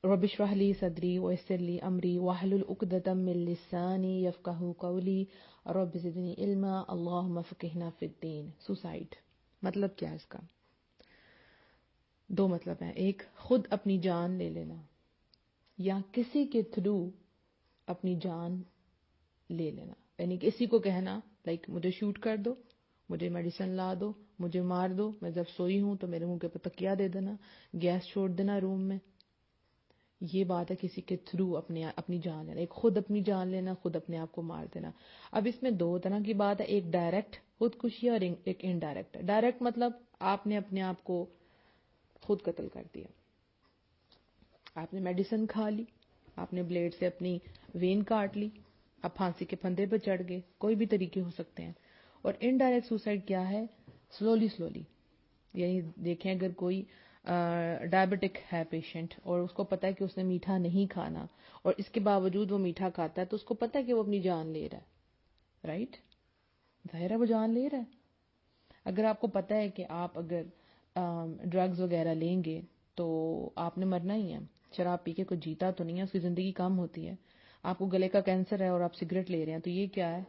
رب اشرح لی صدری ویسر لی امری واحلل عقدۃ من لسانی یفقہوا قولی رب زدنی علما اللہم فقہنا فی الدین. سوسائڈ مطلب کیا ہے اس کا؟ دو مطلب ہیں. ایک، خود اپنی جان لے لینا یا کسی کے تھرو اپنی جان لے لینا. یعنی کسی کو کہنا لائک مجھے شوٹ کر دو، مجھے میڈیسن لا دو، مجھے مار دو، میں جب سوئی ہوں تو میرے منہ کے اوپر تکیا دے دینا، گیس چھوڑ دینا روم میں. یہ بات ہے کسی کے تھرو اپنی جان لینا. ایک خود اپنی جان لینا، خود اپنے آپ کو مار دینا. اب اس میں دو طرح کی بات ہے، ایک ڈائریکٹ خودکشی اور ایک انڈائریکٹ. ڈائریکٹ مطلب آپ نے اپنے آپ کو خود قتل کر دیا، آپ نے میڈیسن کھا لی، آپ نے بلیڈ سے اپنی وین کاٹ لی، آپ پھانسی کے پھندے پہ چڑھ گئے. کوئی بھی طریقے ہو سکتے ہیں. اور انڈائریکٹ سوسائڈ کیا ہے؟ سلولی. یعنی دیکھیں اگر کوئی ڈائبٹک ہے پیشنٹ اور اس کو پتہ ہے کہ اس نے میٹھا نہیں کھانا اور اس کے باوجود وہ میٹھا کھاتا ہے تو اس کو پتہ ہے کہ وہ اپنی جان لے رہا ہے، رائٹ؟ ظاہر ہے وہ جان لے رہا ہے. اگر آپ کو پتہ ہے کہ آپ اگر ڈرگز وغیرہ لیں گے تو آپ نے مرنا ہی ہے. شراب پی کے کوئی جیتا تو نہیں ہے، اس کی زندگی کم ہوتی ہے. آپ کو گلے کا کینسر ہے اور آپ سگریٹ لے رہے ہیں تو یہ کیا ہے؟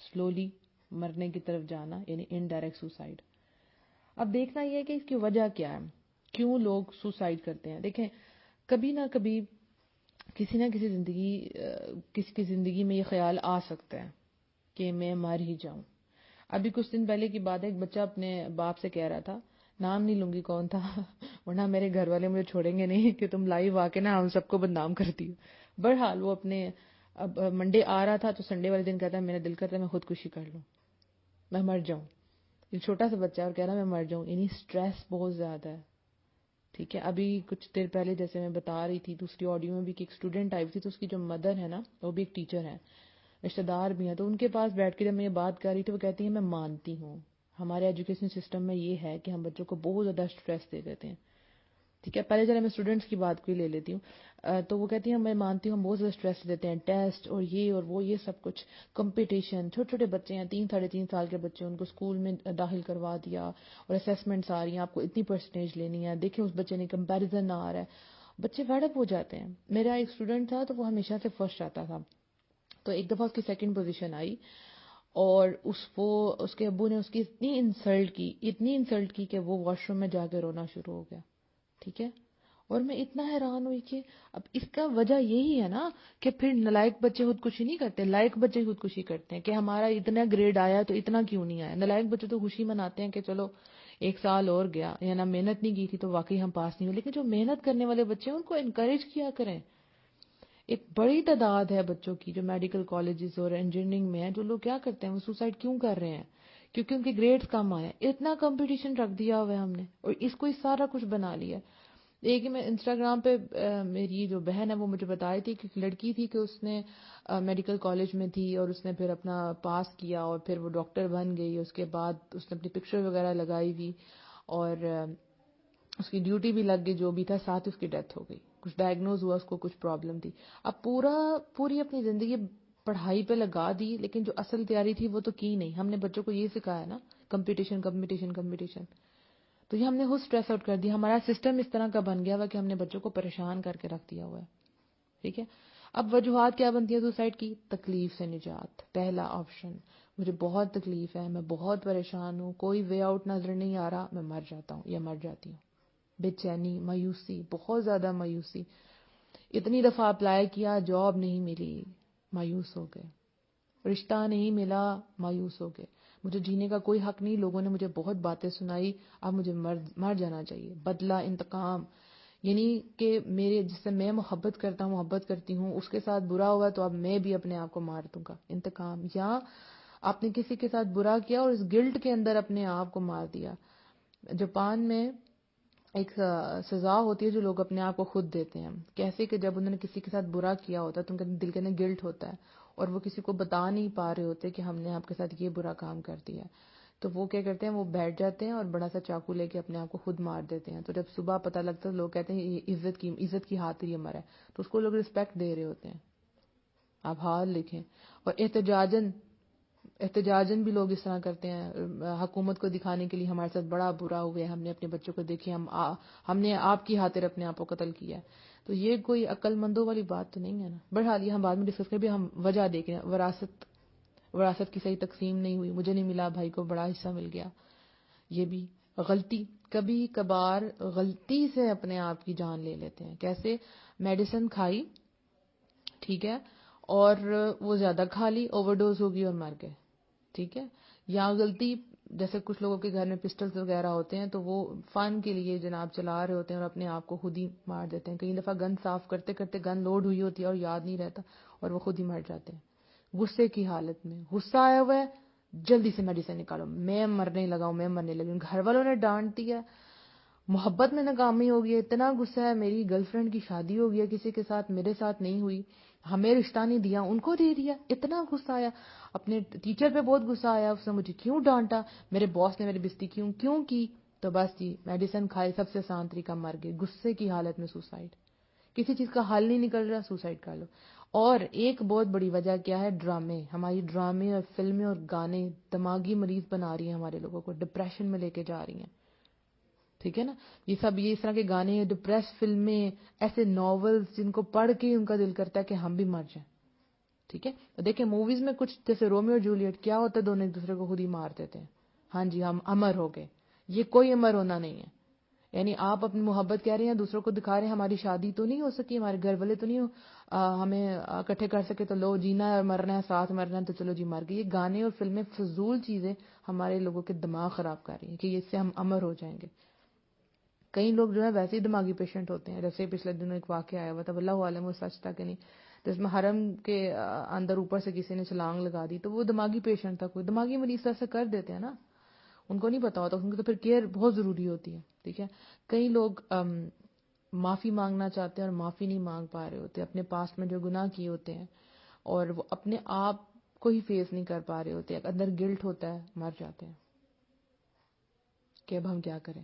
سلولی مرنے کی طرف جانا، یعنی انڈائریکٹ سوسائڈ. اب دیکھنا یہ ہے کہ اس کی وجہ کیا ہے، کیوں لوگ سوسائڈ کرتے ہیں. دیکھیں کبھی نہ کبھی کسی نہ کسی کی زندگی میں یہ خیال آ سکتا ہے کہ میں مر ہی جاؤں. ابھی کچھ دن پہلے کی بات ہے، ایک بچہ اپنے باپ سے کہہ رہا تھا، نام نہیں لوں گی کون تھا ورنہ میرے گھر والے مجھے چھوڑیں گے نہیں کہ تم لائیو آ کے نا ہم سب کو بدنام کرتی ہو. بہرحال وہ اپنے اب منڈے آ رہا تھا تو سنڈے والے دن کہتا ہے میرا دل کرتا ہے میں خودکشی کر لوں، میں مر جاؤں. یہ چھوٹا سا بچہ اور کہہ رہا میں مر جاؤں. یعنی سٹریس بہت زیادہ ہے. ٹھیک ہے، ابھی کچھ دیر پہلے جیسے میں بتا رہی تھی دوسری آڈیو میں بھی کہ ایک اسٹوڈنٹ آئی تھی تو اس کی جو مدر ہے نا وہ بھی ایک ٹیچر ہے، رشتہ دار بھی ہیں، تو ان کے پاس بیٹھ کے جب میں یہ بات کر رہی تھی وہ کہتی ہیں میں مانتی ہوں ہمارے ایجوکیشن سسٹم میں یہ ہے کہ ہم بچوں کو بہت زیادہ اسٹریس دے دیتے ہیں. ٹھیک ہے، پہلے چلے میں اسٹوڈنٹس کی بات کو ہی لے لیتی ہوں. تو وہ کہتی ہیں میں مانتی ہوں ہم بہت زیادہ اسٹریس دیتے ہیں، ٹیسٹ اور وہ یہ سب کچھ، کمپٹیشن. چھوٹے چھوٹے بچے ہیں، 3-3.5 سال کے بچے، ان کو اسکول میں داخل کروا دیا اور اسیسمنٹس آ رہی ہیں، آپ کو اتنی پرسنٹیج لینی ہے، دیکھیں اس بچے نے کمپیریزن آ رہا ہے، بچے فیڈ اپ ہو جاتے ہیں. میرا ایک اسٹوڈنٹ تھا تو وہ ہمیشہ سے فرسٹ آتا تھا، تو ایک دفعہ اس کی سیکنڈ پوزیشن آئی اور اس کے ابو نے اس کی اتنی انسلٹ کی کہ وہ واش روم میں جا کے رونا شروع ہو گیا. ٹھیک ہے، اور میں اتنا حیران ہوئی کہ اب اس کا وجہ یہی ہے نا کہ پھر نالائق بچے خودکشی نہیں کرتے، لائق بچے خودکشی کرتے ہیں کہ ہمارا اتنا گریڈ آیا تو اتنا کیوں نہیں آیا. نالائق بچے تو خوشی مناتے ہیں کہ چلو 1 سال اور گیا، یا نہ محنت نہیں کی تھی تو واقعی ہم پاس نہیں ہوئے. لیکن جو محنت کرنے والے بچے ہیں ان کو انکریج کیا کریں. ایک بڑی تعداد ہے بچوں کی جو میڈیکل کالجز اور انجینئرنگ میں ہیں جو لوگ کیا کرتے ہیں، وہ سوسائڈ کیوں کر رہے ہیں؟ کیونکہ ان کے گریڈز کم آئے. اتنا کمپٹیشن رکھ دیا ہوا ہے ہم نے اور اس کو سارا کچھ بنا لیا. ایک میں انسٹاگرام پہ میری جو بہن ہے وہ مجھے بتائی تھی کہ ایک لڑکی تھی کہ اس نے میڈیکل کالج میں تھی اور اس نے پھر اپنا پاس کیا اور پھر وہ ڈاکٹر بن گئی. اس کے بعد اس نے اپنی پکچر وغیرہ لگائی ہوئی اور اس کی ڈیوٹی بھی لگ گئی، جو بھی تھا، ساتھ اس کی ڈیتھ ہو گئی. کچھ ڈائگنوز ہوا، اس کو کچھ پرابلم تھی. اب پوری اپنی زندگی پڑھائی پہ لگا دی لیکن جو اصل تیاری تھی وہ تو کی نہیں. ہم نے بچوں کو یہ سکھایا نا کمپٹیشن. تو یہ ہم نے خود اسٹریس آؤٹ کر دیا. ہمارا سسٹم اس طرح کا بن گیا ہوا کہ ہم نے بچوں کو پریشان کر کے رکھ دیا ہوا ہے. ٹھیک ہے، اب وجوہات کیا بنتی ہے سوسائڈ کی؟ تکلیف سے نجات. پہلا آپشن، مجھے بہت تکلیف ہے، میں بہت پریشان ہوں، کوئی وے آؤٹ نظر نہیں آ رہا، میں مر جاتا ہوں یا مر جاتی ہوں. بے چینی، مایوسی، بہت زیادہ مایوسی. اتنی دفعہ اپلائی کیا، جاب نہیں ملی، مایوس ہو گئے. رشتہ نہیں ملا، مایوس ہو گئے. مجھے جینے کا کوئی حق نہیں، لوگوں نے مجھے بہت باتیں سنائی، اب مجھے مر جانا چاہیے. بدلہ، انتقام، یعنی کہ جس سے میں محبت کرتی ہوں اس کے ساتھ برا ہوا تو اب میں بھی اپنے آپ کو مار دوں گا. انتقام. یا آپ نے کسی کے ساتھ برا کیا اور اس گلٹ کے اندر اپنے آپ کو مار دیا. جاپان میں ایک سزا ہوتی ہے جو لوگ اپنے آپ کو خود دیتے ہیں. کیسے کہ جب انہوں نے کسی کے ساتھ برا کیا ہوتا ہے تو ان کے دل کے اندر گلٹ ہوتا ہے اور وہ کسی کو بتا نہیں پا رہے ہوتے کہ ہم نے آپ کے ساتھ یہ برا کام کر دیا ہے. تو وہ کیا کرتے ہیں، وہ بیٹھ جاتے ہیں اور بڑا سا چاقو لے کے اپنے آپ کو خود مار دیتے ہیں. تو جب صبح پتہ لگتا ہے لوگ کہتے ہیں یہ عزت کی خاطر یہ مرا ہے، تو اس کو لوگ رسپیکٹ دے رہے ہوتے ہیں. آپ حال لکھیں. اور احتجاجن احتجاجن بھی لوگ اس طرح کرتے ہیں حکومت کو دکھانے کے لیے ہمارے ساتھ بڑا برا ہوا ہے، ہم نے اپنے بچوں کو دیکھے، ہم نے آپ کی خاطر اپنے آپ کو قتل کیا ہے. تو یہ کوئی عقل مندوں والی بات تو نہیں ہے نا. بہرحال یہ ہم بعد میں ڈسکس کریں. بھی ہم وجہ دیکھ رہے ہیں، وراثت کی صحیح تقسیم نہیں ہوئی، مجھے نہیں ملا، بھائی کو بڑا حصہ مل گیا. یہ بھی غلطی، کبھی کبھار غلطی سے اپنے آپ کی جان لے لیتے ہیں. کیسے؟ میڈیسن کھائی، ٹھیک ہے، اور وہ زیادہ کھا لی، اوور ڈوز ہوگی اور مر گئے. ٹھیک ہے. یا غلطی، جیسے کچھ لوگوں کے گھر میں پسٹلز وغیرہ ہوتے ہیں تو وہ فن کے لیے جناب چلا رہے ہوتے ہیں اور اپنے آپ کو خود ہی مار دیتے ہیں. کئی دفعہ گن صاف کرتے کرتے گن لوڈ ہوئی ہوتی ہے اور یاد نہیں رہتا اور وہ خود ہی مر جاتے ہیں. غصے کی حالت میں، غصہ آیا ہوا ہے، جلدی سے میڈیسن نکالو، میں مرنے لگا ہوں، میں مرنے لگی ہوں. گھر والوں نے ڈانٹ دیا، محبت میں ناکامی ہو گئی، اتنا غصہ ہے، میری گرل فرینڈ کی شادی ہو گئی کسی کے ساتھ، میرے ساتھ نہیں ہوئی، ہمیں رشتہ نہیں دیا، ان کو دے دیا. اتنا غصہ آیا، اپنے ٹیچر پہ بہت غصہ آیا، اس نے مجھے کیوں ڈانٹا، میرے باس نے میری بےزتی کیوں کی. تو بس جی میڈیسن کھائے، سب سے آسان طریقہ مر گئے. غصے کی حالت میں سوسائڈ. کسی چیز کا حل نہیں نکل رہا، سوسائڈ کر لو. اور ایک بہت بڑی وجہ کیا ہے؟ ڈرامے. ہماری ڈرامے اور فلمیں اور گانے دماغی مریض بنا رہی ہیں، ہمارے لوگوں کو ڈپریشن میں لے کے جا رہی ہیں. ٹھیک ہے نا. یہ سب، یہ اس طرح کے گانے، ڈپریس فلمیں، ایسے ناولز جن کو پڑھ کے ان کا دل کرتا ہے کہ ہم بھی مر جائیں. ٹھیک ہے. دیکھیں موویز میں کچھ جیسے رومیو اور جولیٹ، کیا ہوتا ہے؟ دونوں ایک دوسرے کو خود ہی مار دیتے ہیں. ہاں جی، ہم امر ہو گئے. یہ کوئی امر ہونا نہیں ہے. یعنی آپ اپنی محبت کہہ رہے ہیں، دوسروں کو دکھا رہے ہیں. ہماری شادی تو نہیں ہو سکی، ہمارے گھر والے تو نہیں ہمیں اکٹھے کر سکے، تو لو جینا ہے اور مرنا ہے، ساتھ مرنا ہے، تو چلو جی مر گئے. یہ گانے اور فلمیں فضول چیزیں ہمارے لوگوں کے دماغ خراب کر رہی ہیں کہ اس سے ہم امر ہو جائیں گے. کئی لوگ جو ہے ویسے ہی دماغی پیشنٹ ہوتے ہیں. جیسے پچھلے دنوں ایک واقعہ آیا ہوا تھا، اللہ عالم وہ سچ تھا کہ نہیں، جس میں حرم کے اندر اوپر سے کسی نے چھلانگ لگا دی. تو وہ دماغی پیشنٹ تھا. کوئی دماغی مریض ایسا کر دیتے ہیں نا، ان کو نہیں پتا ہوتا، ان کو تو پھر کیئر بہت ضروری ہوتی ہے. ٹھیک ہے. کئی لوگ معافی مانگنا چاہتے ہیں اور معافی نہیں مانگ پا رہے ہوتے، اپنے پاسٹ میں جو گناہ کیے ہوتے ہیں، اور وہ اپنے آپ کو ہی فیس نہیں کر پا رہے ہوتے، اندر گلٹ ہوتا ہے، مر جاتے ہیں کہ اب ہم کیا کریں،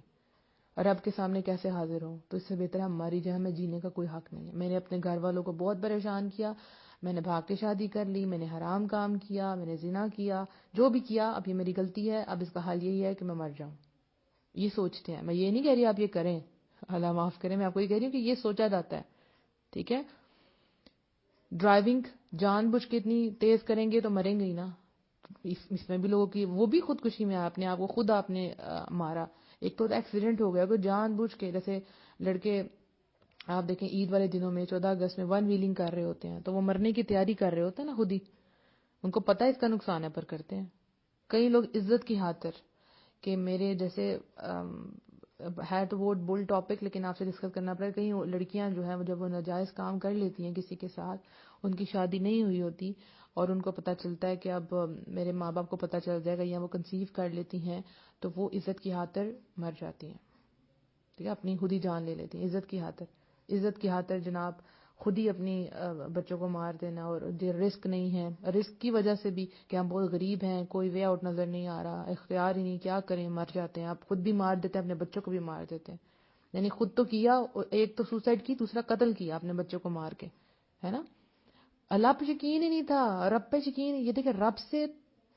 رب کے سامنے کیسے حاضر ہوں. تو اس سے بہتر ہم مر ہی جائیں، ہمیں جینے کا کوئی حق نہیں ہے. میں نے اپنے گھر والوں کو بہت پریشان کیا، میں نے بھاگ کے شادی کر لی، میں نے حرام کام کیا، میں نے زنا کیا، جو بھی کیا، اب یہ میری غلطی ہے، اب اس کا حل یہی ہے کہ میں مر جاؤں. یہ سوچتے ہیں. میں یہ نہیں کہہ رہی آپ یہ کریں، اللہ معاف کریں، میں آپ کو یہ کہہ رہی ہوں کہ یہ سوچا جاتا ہے. ٹھیک ہے. ڈرائیونگ جان بوجھ کے اتنی تیز کریں گے تو مریں گے ہی نا. اس میں بھی لوگوں کی، وہ بھی خودکشی میں اپنے آپ کو خود آپ نے مارا. ایک تو ایکسیڈنٹ ہو گیا، کوئی جان بوجھ کے، جیسے لڑکے آپ دیکھیں عید والے دنوں میں 14 اگست میں 1 ویلنگ کر رہے ہوتے ہیں، تو وہ مرنے کی تیاری کر رہے ہوتے ہیں نا خود ہی، ان کو پتہ ہے اس کا نقصان ہے پر کرتے ہیں. کئی لوگ عزت کی خاطر، کہ میرے جیسے ہے تو وہ بول ٹاپک، لیکن آپ سے ڈسکس کرنا پڑے. کئی لڑکیاں جو ہیں جب وہ ناجائز کام کر لیتی ہیں کسی کے ساتھ، ان کی شادی نہیں ہوئی ہوتی اور ان کو پتہ چلتا ہے کہ اب میرے ماں باپ کو پتہ چل جائے گا، یا وہ کنسیو کر لیتی ہیں، تو وہ عزت کی خاطر مر جاتی ہیں. ٹھیک ہے. اپنی خود ہی جان لے لیتی ہیں عزت کی خاطر. عزت کی خاطر جناب خود ہی اپنی بچوں کو مار دینا. اور جو رسک نہیں ہے، رسک کی وجہ سے بھی کہ ہم بہت غریب ہیں، کوئی وے آؤٹ نظر نہیں آ رہا، اختیار ہی نہیں، کیا کریں، مر جاتے ہیں. آپ خود بھی مار دیتے ہیں، اپنے بچوں کو بھی مار دیتے ہیں. یعنی خود تو کیا، ایک تو سوسائڈ کی، دوسرا قتل کیا اپنے بچوں کو مار کے، ہے نا. اللہ پہ یقین ہی نہیں تھا، رب پہ یقین. یہ دیکھیں رب سے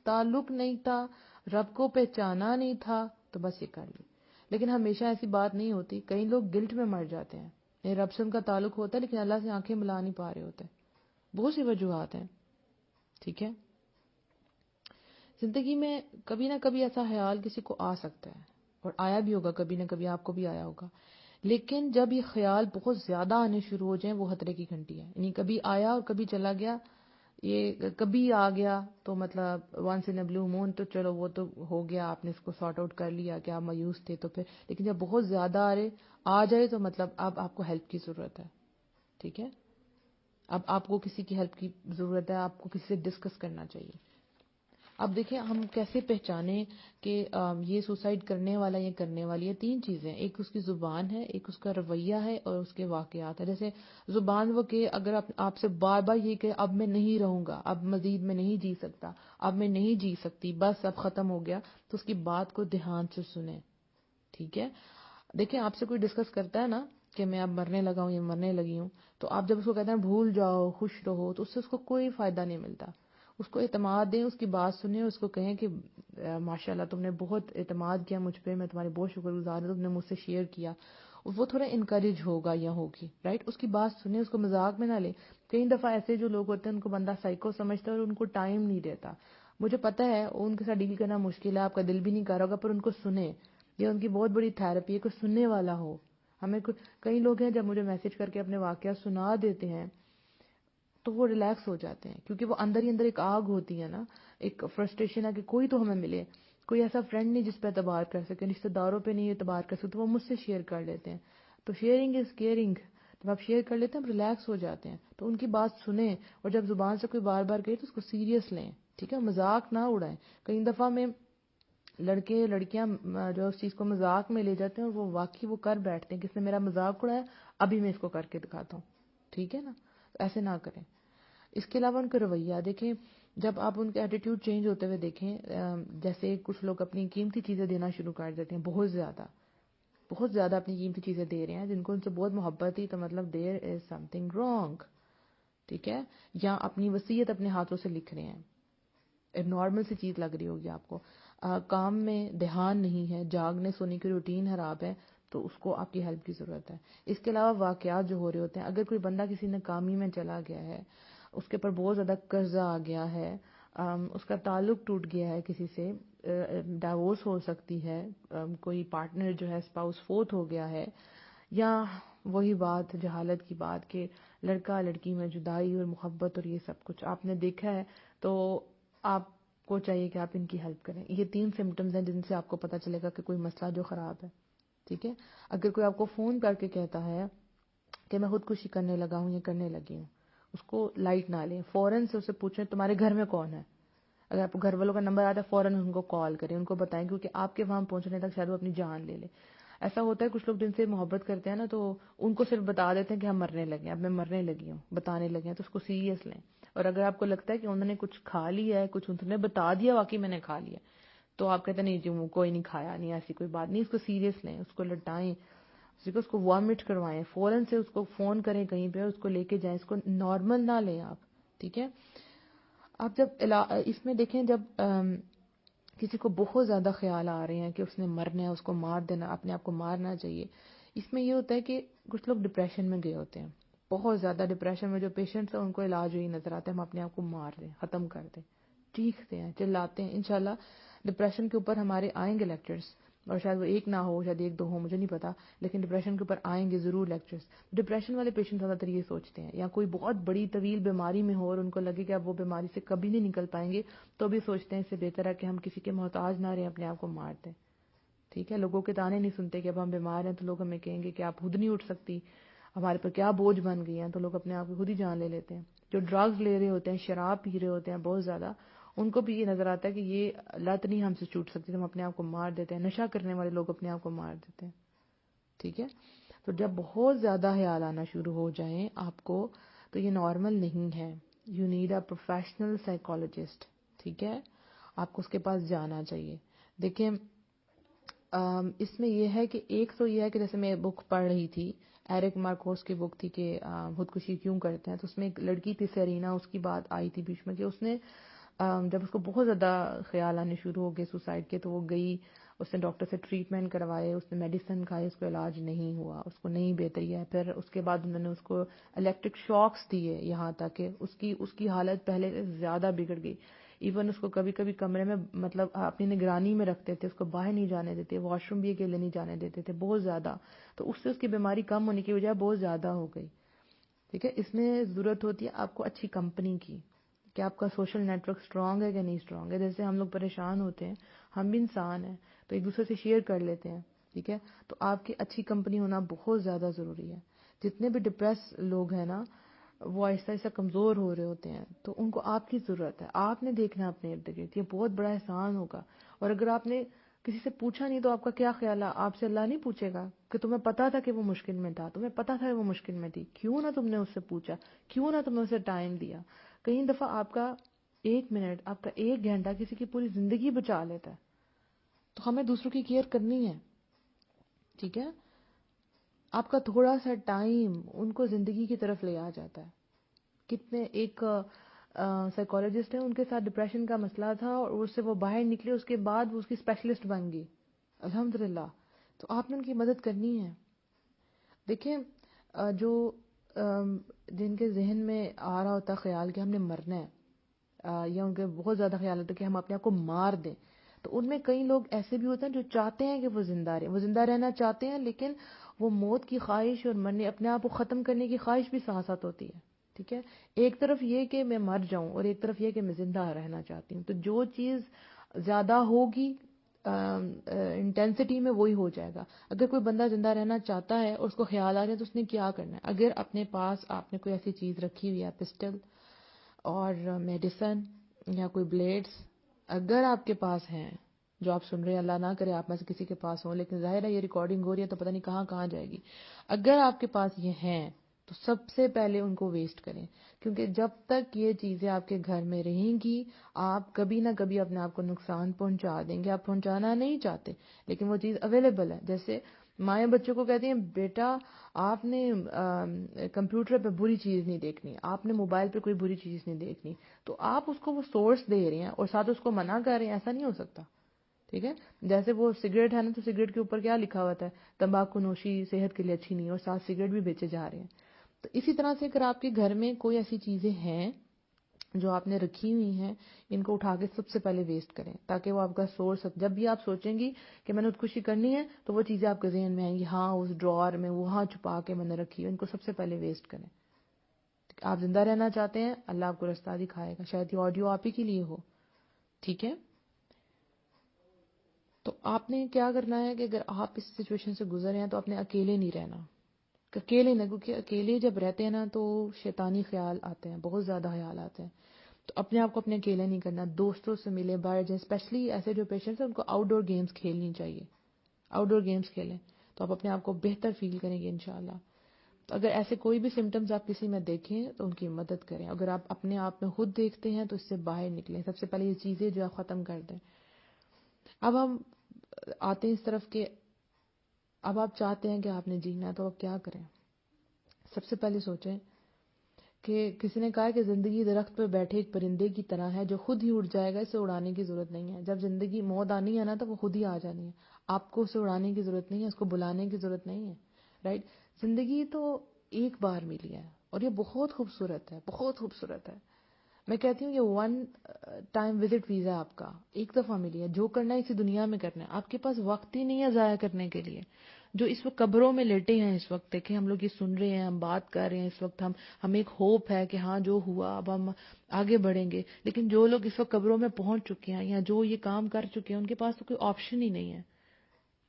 تعلق نہیں تھا، رب کو پہچانا نہیں تھا، تو بس یہ کر لی. لیکن ہمیشہ ایسی بات نہیں ہوتی. کئی لوگ گلٹ میں مر جاتے ہیں. یہ رب سے ان کا تعلق ہوتا ہے لیکن اللہ سے آنکھیں ملا نہیں پا رہے ہوتے. بہت سی وجوہات ہیں. ٹھیک ہے. زندگی میں کبھی نہ کبھی ایسا خیال کسی کو آ سکتا ہے، اور آیا بھی ہوگا، کبھی نہ کبھی آپ کو بھی آیا ہوگا. لیکن جب یہ خیال بہت زیادہ آنے شروع ہو جائیں، وہ خطرے کی گھنٹی ہے. یعنی کبھی آیا اور کبھی چلا گیا. یہ کبھی آ گیا تو مطلب وانس ان اے بلو مون، تو چلو وہ تو ہو گیا، آپ نے اس کو سارٹ آؤٹ کر لیا کہ آپ مایوس تھے تو پھر. لیکن جب بہت زیادہ آ جائے تو مطلب اب آپ کو ہیلپ کی ضرورت ہے. ٹھیک ہے. اب آپ کو کسی کی ہیلپ کی ضرورت ہے، آپ کو کسی سے ڈسکس کرنا چاہیے. اب دیکھیں ہم کیسے پہچانیں کہ یہ سوسائڈ کرنے والا یا کرنے والی ہے. 3 چیزیں، ایک اس کی زبان ہے، ایک اس کا رویہ ہے، اور اس کے واقعات ہیں. جیسے زبان، وہ کہ اگر آپ سے بار بار یہ کہ اب میں نہیں رہوں گا، اب مزید میں نہیں جی سکتا، اب میں نہیں جی سکتی، بس اب ختم ہو گیا، تو اس کی بات کو دھیان سے سنیں. ٹھیک ہے. دیکھیں آپ سے کوئی ڈسکس کرتا ہے نا کہ میں اب مرنے لگا ہوں یا مرنے لگی ہوں، تو آپ جب اس کو کہتے ہیں بھول جاؤ، خوش رہو، تو اس سے اس کو کوئی فائدہ نہیں ملتا. اس کو اعتماد دیں، اس کی بات سنیں، اس کو کہیں کہ ماشاءاللہ تم نے بہت اعتماد کیا مجھ پہ، میں تمہاری بہت شکر گزار ہوں، تم نے مجھ سے شیئر کیا. وہ تھوڑا انکریج ہوگا یا ہوگی، رائٹ. اس کی بات سنیں، اس کو مذاق میں نہ لیں. کئی دفعہ ایسے جو لوگ ہوتے ہیں ان کو بندہ سائیکو سمجھتا ہے اور ان کو ٹائم نہیں دیتا. مجھے پتا ہے ان کے ساتھ ڈیل کرنا مشکل ہے، آپ کا دل بھی نہیں کر رہا ہوگا، پر ان کو سنیں. یہ ان کی بہت بڑی تھراپی ہے، کوئی سننے والا ہو. ہمیں کئی لوگ ہیں جب مجھے میسج کر کے اپنے واقعات سنا دیتے ہیں تو وہ ریلیکس ہو جاتے ہیں، کیونکہ وہ اندر ہی اندر ایک آگ ہوتی ہے نا، ایک فرسٹریشن ہے کہ کوئی تو ہمیں ملے، کوئی ایسا فرینڈ نہیں جس پہ اعتبار کر سکے، رشتے داروں پہ نہیں اعتبار کر سکتے، وہ مجھ سے شیئر کر لیتے ہیں. تو شیئرنگ از کیئرنگ. جب آپ شیئر کر لیتے ہیں آپ ریلیکس ہو جاتے ہیں. تو ان کی بات سنیں، اور جب زبان سے کوئی بار بار کہے تو اس کو سیریس لیں، ٹھیک ہے. مذاق نہ اڑائیں. کئی دفعہ میں لڑکے لڑکیاں جو اس چیز کو مذاق میں لے جاتے ہیں اور وہ واقعی وہ کر بیٹھتے ہیں کہ اس نے میرا مذاق اڑایا، ابھی میں اس کو کر کے دکھاتا ہوں. ٹھیک ہے نا، ایسے نہ کریں. اس کے علاوہ ان کا رویہ دیکھیں، جب آپ ان کے ایٹیٹیوڈ چینج ہوتے ہوئے دیکھیں، جیسے کچھ لوگ اپنی قیمتی چیزیں دینا شروع کر دیتے ہیں، بہت زیادہ اپنی قیمتی چیزیں دے رہے ہیں، جن کو ان سے بہت محبت تھی، تو مطلب دیر از سم تھنگ رانگ. ٹھیک ہے. یا اپنی وصیت اپنے ہاتھوں سے لکھ رہے ہیں، ایک نارمل سی چیز لگ رہی ہوگی آپ کو. کام میں دھیان نہیں ہے، جاگنے سونے کی روٹین خراب ہے، تو اس کو آپ کی ہیلپ کی ضرورت ہے. اس کے علاوہ واقعات جو ہو رہے ہوتے ہیں، اگر کوئی بندہ کسی ناکامی میں چلا گیا ہے، اس کے پر بہت زیادہ قرضہ آ گیا ہے، اس کا تعلق ٹوٹ گیا ہے کسی سے، ڈائیورس ہو سکتی ہے، کوئی پارٹنر جو ہے اسپاؤس فوت ہو گیا ہے، یا وہی بات جہالت کی بات کہ لڑکا لڑکی میں جدائی اور محبت اور یہ سب کچھ آپ نے دیکھا ہے، تو آپ کو چاہیے کہ آپ ان کی ہیلپ کریں. یہ 3 سمٹمز ہیں جن سے آپ کو پتہ چلے گا کہ کوئی مسئلہ جو خراب ہے. ٹھیک ہے. اگر کوئی آپ کو فون کر کے کہتا ہے کہ میں خودکشی کرنے لگا ہوں یا کرنے لگی ہوں، اس کو لائٹ نہ لیں، فوراً سے اسے پوچھیں تمہارے گھر میں کون ہے. اگر آپ کو گھر والوں کا نمبر آتا ہے فوراً ان کو کال کریں، ان کو بتائیں، کیونکہ آپ کے وہاں پہنچنے تک شاید وہ اپنی جان لے لے. ایسا ہوتا ہے کچھ لوگ جن سے محبت کرتے ہیں نا، تو ان کو صرف بتا دیتے ہیں کہ ہم مرنے لگے ہیں، اب میں مرنے لگی ہوں، بتانے لگے ہیں، تو اس کو سیریس لیں. اور اگر آپ کو لگتا ہے کہ انہوں نے کچھ کھا لیا ہے، کچھ انہوں نے بتا دیا واقعی میں نے کھا لیا، تو آپ کہتے ہیں نہیں جی کوئی نہیں کھایا، نہیں ایسی کوئی بات نہیں. اس کو سیریس لیں، اس کو لٹائیں، اس کو وامٹ کروائیں، فوراً سے اس کو فون کریں کہیں پہ، اس کو لے کے جائیں. اس کو نارمل نہ لیں آپ. ٹھیک ہے. آپ جب اس میں دیکھیں، جب کسی کو بہت زیادہ خیال آ رہے ہیں کہ اس نے مرنا ہے، اس کو مار دینا، اپنے آپ کو مارنا چاہیے، اس میں یہ ہوتا ہے کہ کچھ لوگ ڈپریشن میں گئے ہوتے ہیں. بہت زیادہ ڈپریشن میں جو پیشنٹس ہیں ان کو علاج یہی نظر آتا ہے ہم اپنے آپ کو مار دیں، ختم کر دیں. چیختے ہیں، چلاتے ہیں. انشاءاللہ ڈپریشن کے اوپر ہمارے آئیں گے لیکچرز، اور شاید وہ 1 نہ ہو، شاید 1-2 ہو، مجھے نہیں پتا، لیکن ڈپریشن کے اوپر آئیں گے ضرور لیکچرز. ڈپریشن والے پیشنٹ زیادہ تر یہ سوچتے ہیں، یا کوئی بہت بڑی طویل بیماری میں ہو اور ان کو لگے کہ اب وہ بیماری سے کبھی نہیں نکل پائیں گے، تو بھی سوچتے ہیں اس سے بہتر ہے کہ ہم کسی کے محتاج نہ رہیں، اپنے آپ کو مار دیں. ٹھیک ہے. لوگوں کے تانے نہیں سنتے کہ اب ہم بیمار ہیں تو لوگ ہمیں کہیں گے کہ آپ خود نہیں اٹھ سکتی، ہمارے پر کیا بوجھ بن گئی ہیں، تو لوگ اپنے آپ کو خود ہی جان لے لیتے ہیں. جو ڈرگز لے رہے ہوتے ہیں، شراب پی رہے ہوتے ہیں بہت زیادہ، ان کو بھی یہ نظر آتا ہے کہ یہ لت نہیں ہم سے چھوٹ سکتی، تو ہم اپنے آپ کو مار دیتے ہیں. نشہ کرنے والے لوگ اپنے آپ کو مار دیتے ہیں. ٹھیک ہے. تو جب بہت زیادہ خیال آنا شروع ہو جائیں آپ کو، تو یہ نارمل نہیں ہے. You need a professional psychologist. ٹھیک ہے. آپ کو اس کے پاس جانا چاہیے. دیکھیں اس میں یہ ہے کہ ایک تو یہ ہے کہ جیسے میں بک پڑھ رہی تھی، ایرک مارکوس کی بک تھی کہ خودکشی کیوں کرتے ہیں، تو اس میں ایک لڑکی تھی سیرینا، اس کی بات آئی تھی بیچ میں کہ اس نے جب اس کو بہت زیادہ خیال آنے شروع ہو گئے سوسائڈ کے، تو وہ گئی، اس نے ڈاکٹر سے ٹریٹمنٹ کروائے، اس نے میڈیسن کھائی، اس کو علاج نہیں ہوا، اس کو نہیں بہتری ہے. پھر اس کے بعد انہوں نے اس کو الیکٹرک شاکس دیے، یہاں تک کہ اس کی حالت پہلے سے زیادہ بگڑ گئی. ایون اس کو کبھی کبھی کمرے میں مطلب اپنی نگرانی میں رکھتے تھے، اس کو باہر نہیں جانے دیتے، واش روم بھی اکیلے نہیں جانے دیتے تھے، بہت زیادہ. تو اس سے اس کی بیماری کم ہونے کی بجائے بہت زیادہ ہو گئی. ٹھیک ہے. اس میں ضرورت ہوتی ہے آپ کو اچھی کمپنی کی، کہ آپ کا سوشل نیٹ ورک اسٹرانگ ہے کہ نہیں اسٹرانگ ہے. جیسے ہم لوگ پریشان ہوتے ہیں، ہم بھی انسان ہیں، تو ایک دوسرے سے شیئر کر لیتے ہیں. ٹھیک ہے. تو آپ کی اچھی کمپنی ہونا بہت زیادہ ضروری ہے. جتنے بھی ڈپریس لوگ ہیں نا، وہ آہستہ آہستہ کمزور ہو رہے ہوتے ہیں، تو ان کو آپ کی ضرورت ہے. آپ نے دیکھنا اپنے ارد گرد، یہ بہت بڑا احسان ہوگا. اور اگر آپ نے کسی سے پوچھا نہیں، تو آپ کا کیا خیال ہے، آپ سے اللہ نہیں پوچھے گا کہ تمہیں پتا تھا کہ وہ مشکل میں تھا، تمہیں پتا تھا کہ وہ مشکل میں تھی، کیوں نہ تم نے اس سے پوچھا، کیوں نہ تم نے اسے ٹائم دیا. کئی دفعہ آپ کا 1 منٹ، آپ کا 1 گھنٹہ کسی کی پوری زندگی بچا لیتا ہے. تو ہمیں دوسروں کی کیئر کرنی ہے. ٹھیک ہے. آپ کا تھوڑا سا ٹائم ان کو زندگی کی طرف لے آ جاتا ہے. کتنے ایک سائیکالوجسٹ ہیں، ان کے ساتھ ڈپریشن کا مسئلہ تھا اور اس سے وہ باہر نکلے، اس کے بعد وہ اس کی اسپیشلسٹ بن گئی الحمدللہ. تو آپ نے ان کی مدد کرنی ہے. دیکھیں جو جن کے ذہن میں آ رہا ہوتا خیال کہ ہم نے مرنا ہے، یا ان کے بہت زیادہ خیال ہوتا ہے کہ ہم اپنے آپ کو مار دیں، تو ان میں کئی لوگ ایسے بھی ہوتے ہیں جو چاہتے ہیں کہ وہ زندہ رہیں، وہ زندہ رہنا چاہتے ہیں، لیکن وہ موت کی خواہش اور مرنے اپنے آپ کو ختم کرنے کی خواہش بھی ساتھ ساتھ ہوتی ہے. ٹھیک ہے، ایک طرف یہ کہ میں مر جاؤں اور ایک طرف یہ کہ میں زندہ رہنا چاہتی ہوں. تو جو چیز زیادہ ہوگی انٹینسٹی میں، وہی ہو جائے گا. اگر کوئی بندہ زندہ رہنا چاہتا ہے اور اس کو خیال آ رہا ہے تو اس نے کیا کرنا ہے؟ اگر اپنے پاس آپ نے کوئی ایسی چیز رکھی ہوئی ہے، پسٹل اور میڈیسن یا کوئی بلیڈز اگر آپ کے پاس ہیں، جو آپ سن رہے ہیں، اللہ نہ کرے آپ میں سے کسی کے پاس ہوں، لیکن ظاہر ہے یہ ریکارڈنگ ہو رہی ہے تو پتہ نہیں کہاں کہاں جائے گی. اگر آپ کے پاس یہ ہیں تو سب سے پہلے ان کو ویسٹ کریں، کیونکہ جب تک یہ چیزیں آپ کے گھر میں رہیں گی آپ کبھی نہ کبھی اپنے آپ کو نقصان پہنچا دیں گے. آپ پہنچانا نہیں چاہتے لیکن وہ چیز اویلیبل ہے. جیسے مائیں بچوں کو کہتی ہیں بیٹا آپ نے کمپیوٹر پہ بری چیز نہیں دیکھنی، آپ نے موبائل پہ کوئی بری چیز نہیں دیکھنی، تو آپ اس کو وہ سورس دے رہے ہیں اور ساتھ اس کو منع کر رہے ہیں. ایسا نہیں ہو سکتا. ٹھیک ہے، جیسے وہ سگریٹ ہے نا، تو سگریٹ کے اوپر کیا لکھا ہوا ہے؟ تمباکو نوشی صحت کے لیے اچھی نہیں، اور ساتھ سگریٹ بھی بیچے جا رہے ہیں. تو اسی طرح سے اگر آپ کے گھر میں کوئی ایسی چیزیں ہیں جو آپ نے رکھی ہوئی ہیں، ان کو اٹھا کے سب سے پہلے ویسٹ کریں، تاکہ وہ آپ کا سورس، جب بھی آپ سوچیں گی کہ میں نے خودکشی کرنی ہے تو وہ چیزیں آپ کے ذہن میں آئیں گی، ہاں اس ڈرار میں وہاں چھپا کے میں نے رکھی ہے. ان کو سب سے پہلے ویسٹ کریں. آپ زندہ رہنا چاہتے ہیں، اللہ آپ کو رستہ دکھائے گا. شاید یہ آڈیو آپ ہی کے لیے ہو. ٹھیک ہے، تو آپ نے کیا کرنا ہے کہ اگر آپ اس سچویشن سے گزر ہیں تو آپ نے اکیلے نہیں رہنا. اکیلے نہ، کیونکہ اکیلے جب رہتے ہیں نا تو شیطانی خیال آتے ہیں، بہت زیادہ خیال آتے ہیں. تو اپنے آپ کو اپنے اکیلے نہیں کرنا، دوستوں سے ملے، باہر جائیں. اسپیشلی ایسے جو پیشنٹس ہیں ان کو آؤٹ ڈور گیمز کھیلنی چاہیے. آؤٹ ڈور گیمز کھیلیں تو آپ اپنے آپ کو بہتر فیل کریں گے انشاءاللہ. تو اگر ایسے کوئی بھی سمٹمز آپ کسی میں دیکھیں تو ان کی مدد کریں. اگر آپ اپنے آپ میں خود دیکھتے ہیں تو اس سے باہر نکلیں. سب سے پہلے یہ چیزیں جو آپ ختم کر دیں. اب ہم آتے ہیں اس طرف کہ اب آپ چاہتے ہیں کہ آپ نے جینا ہے تو آپ کیا کریں. سب سے پہلے سوچیں کہ کسی نے کہا کہ زندگی درخت پہ بیٹھے ایک پرندے کی طرح ہے جو خود ہی اڑ جائے گا، اسے اڑانے کی ضرورت نہیں ہے. جب زندگی موت آنی ہے نا تو وہ خود ہی آ جانی ہے. آپ کو اسے اڑانے کی ضرورت نہیں ہے، اس کو بلانے کی ضرورت نہیں ہے. رائٹ، زندگی تو ایک بار ملی ہے اور یہ بہت خوبصورت ہے، بہت خوبصورت ہے. میں کہتی ہوں یہ ون ٹائم وزٹ ویزا ہے آپ کا، ایک دفعہ ملی ہے. جو کرنا ہے اسی دنیا میں کرنا ہے. آپ کے پاس وقت ہی نہیں ہے ضائع کرنے کے لیے. جو اس وقت قبروں میں لیٹے ہیں، اس وقت دیکھیں ہم لوگ یہ سن رہے ہیں، ہم بات کر رہے ہیں، اس وقت ہمیں ایک ہوپ ہے کہ ہاں جو ہوا اب ہم آگے بڑھیں گے. لیکن جو لوگ اس وقت قبروں میں پہنچ چکے ہیں یا جو یہ کام کر چکے ہیں ان کے پاس تو کوئی آپشن ہی نہیں ہے.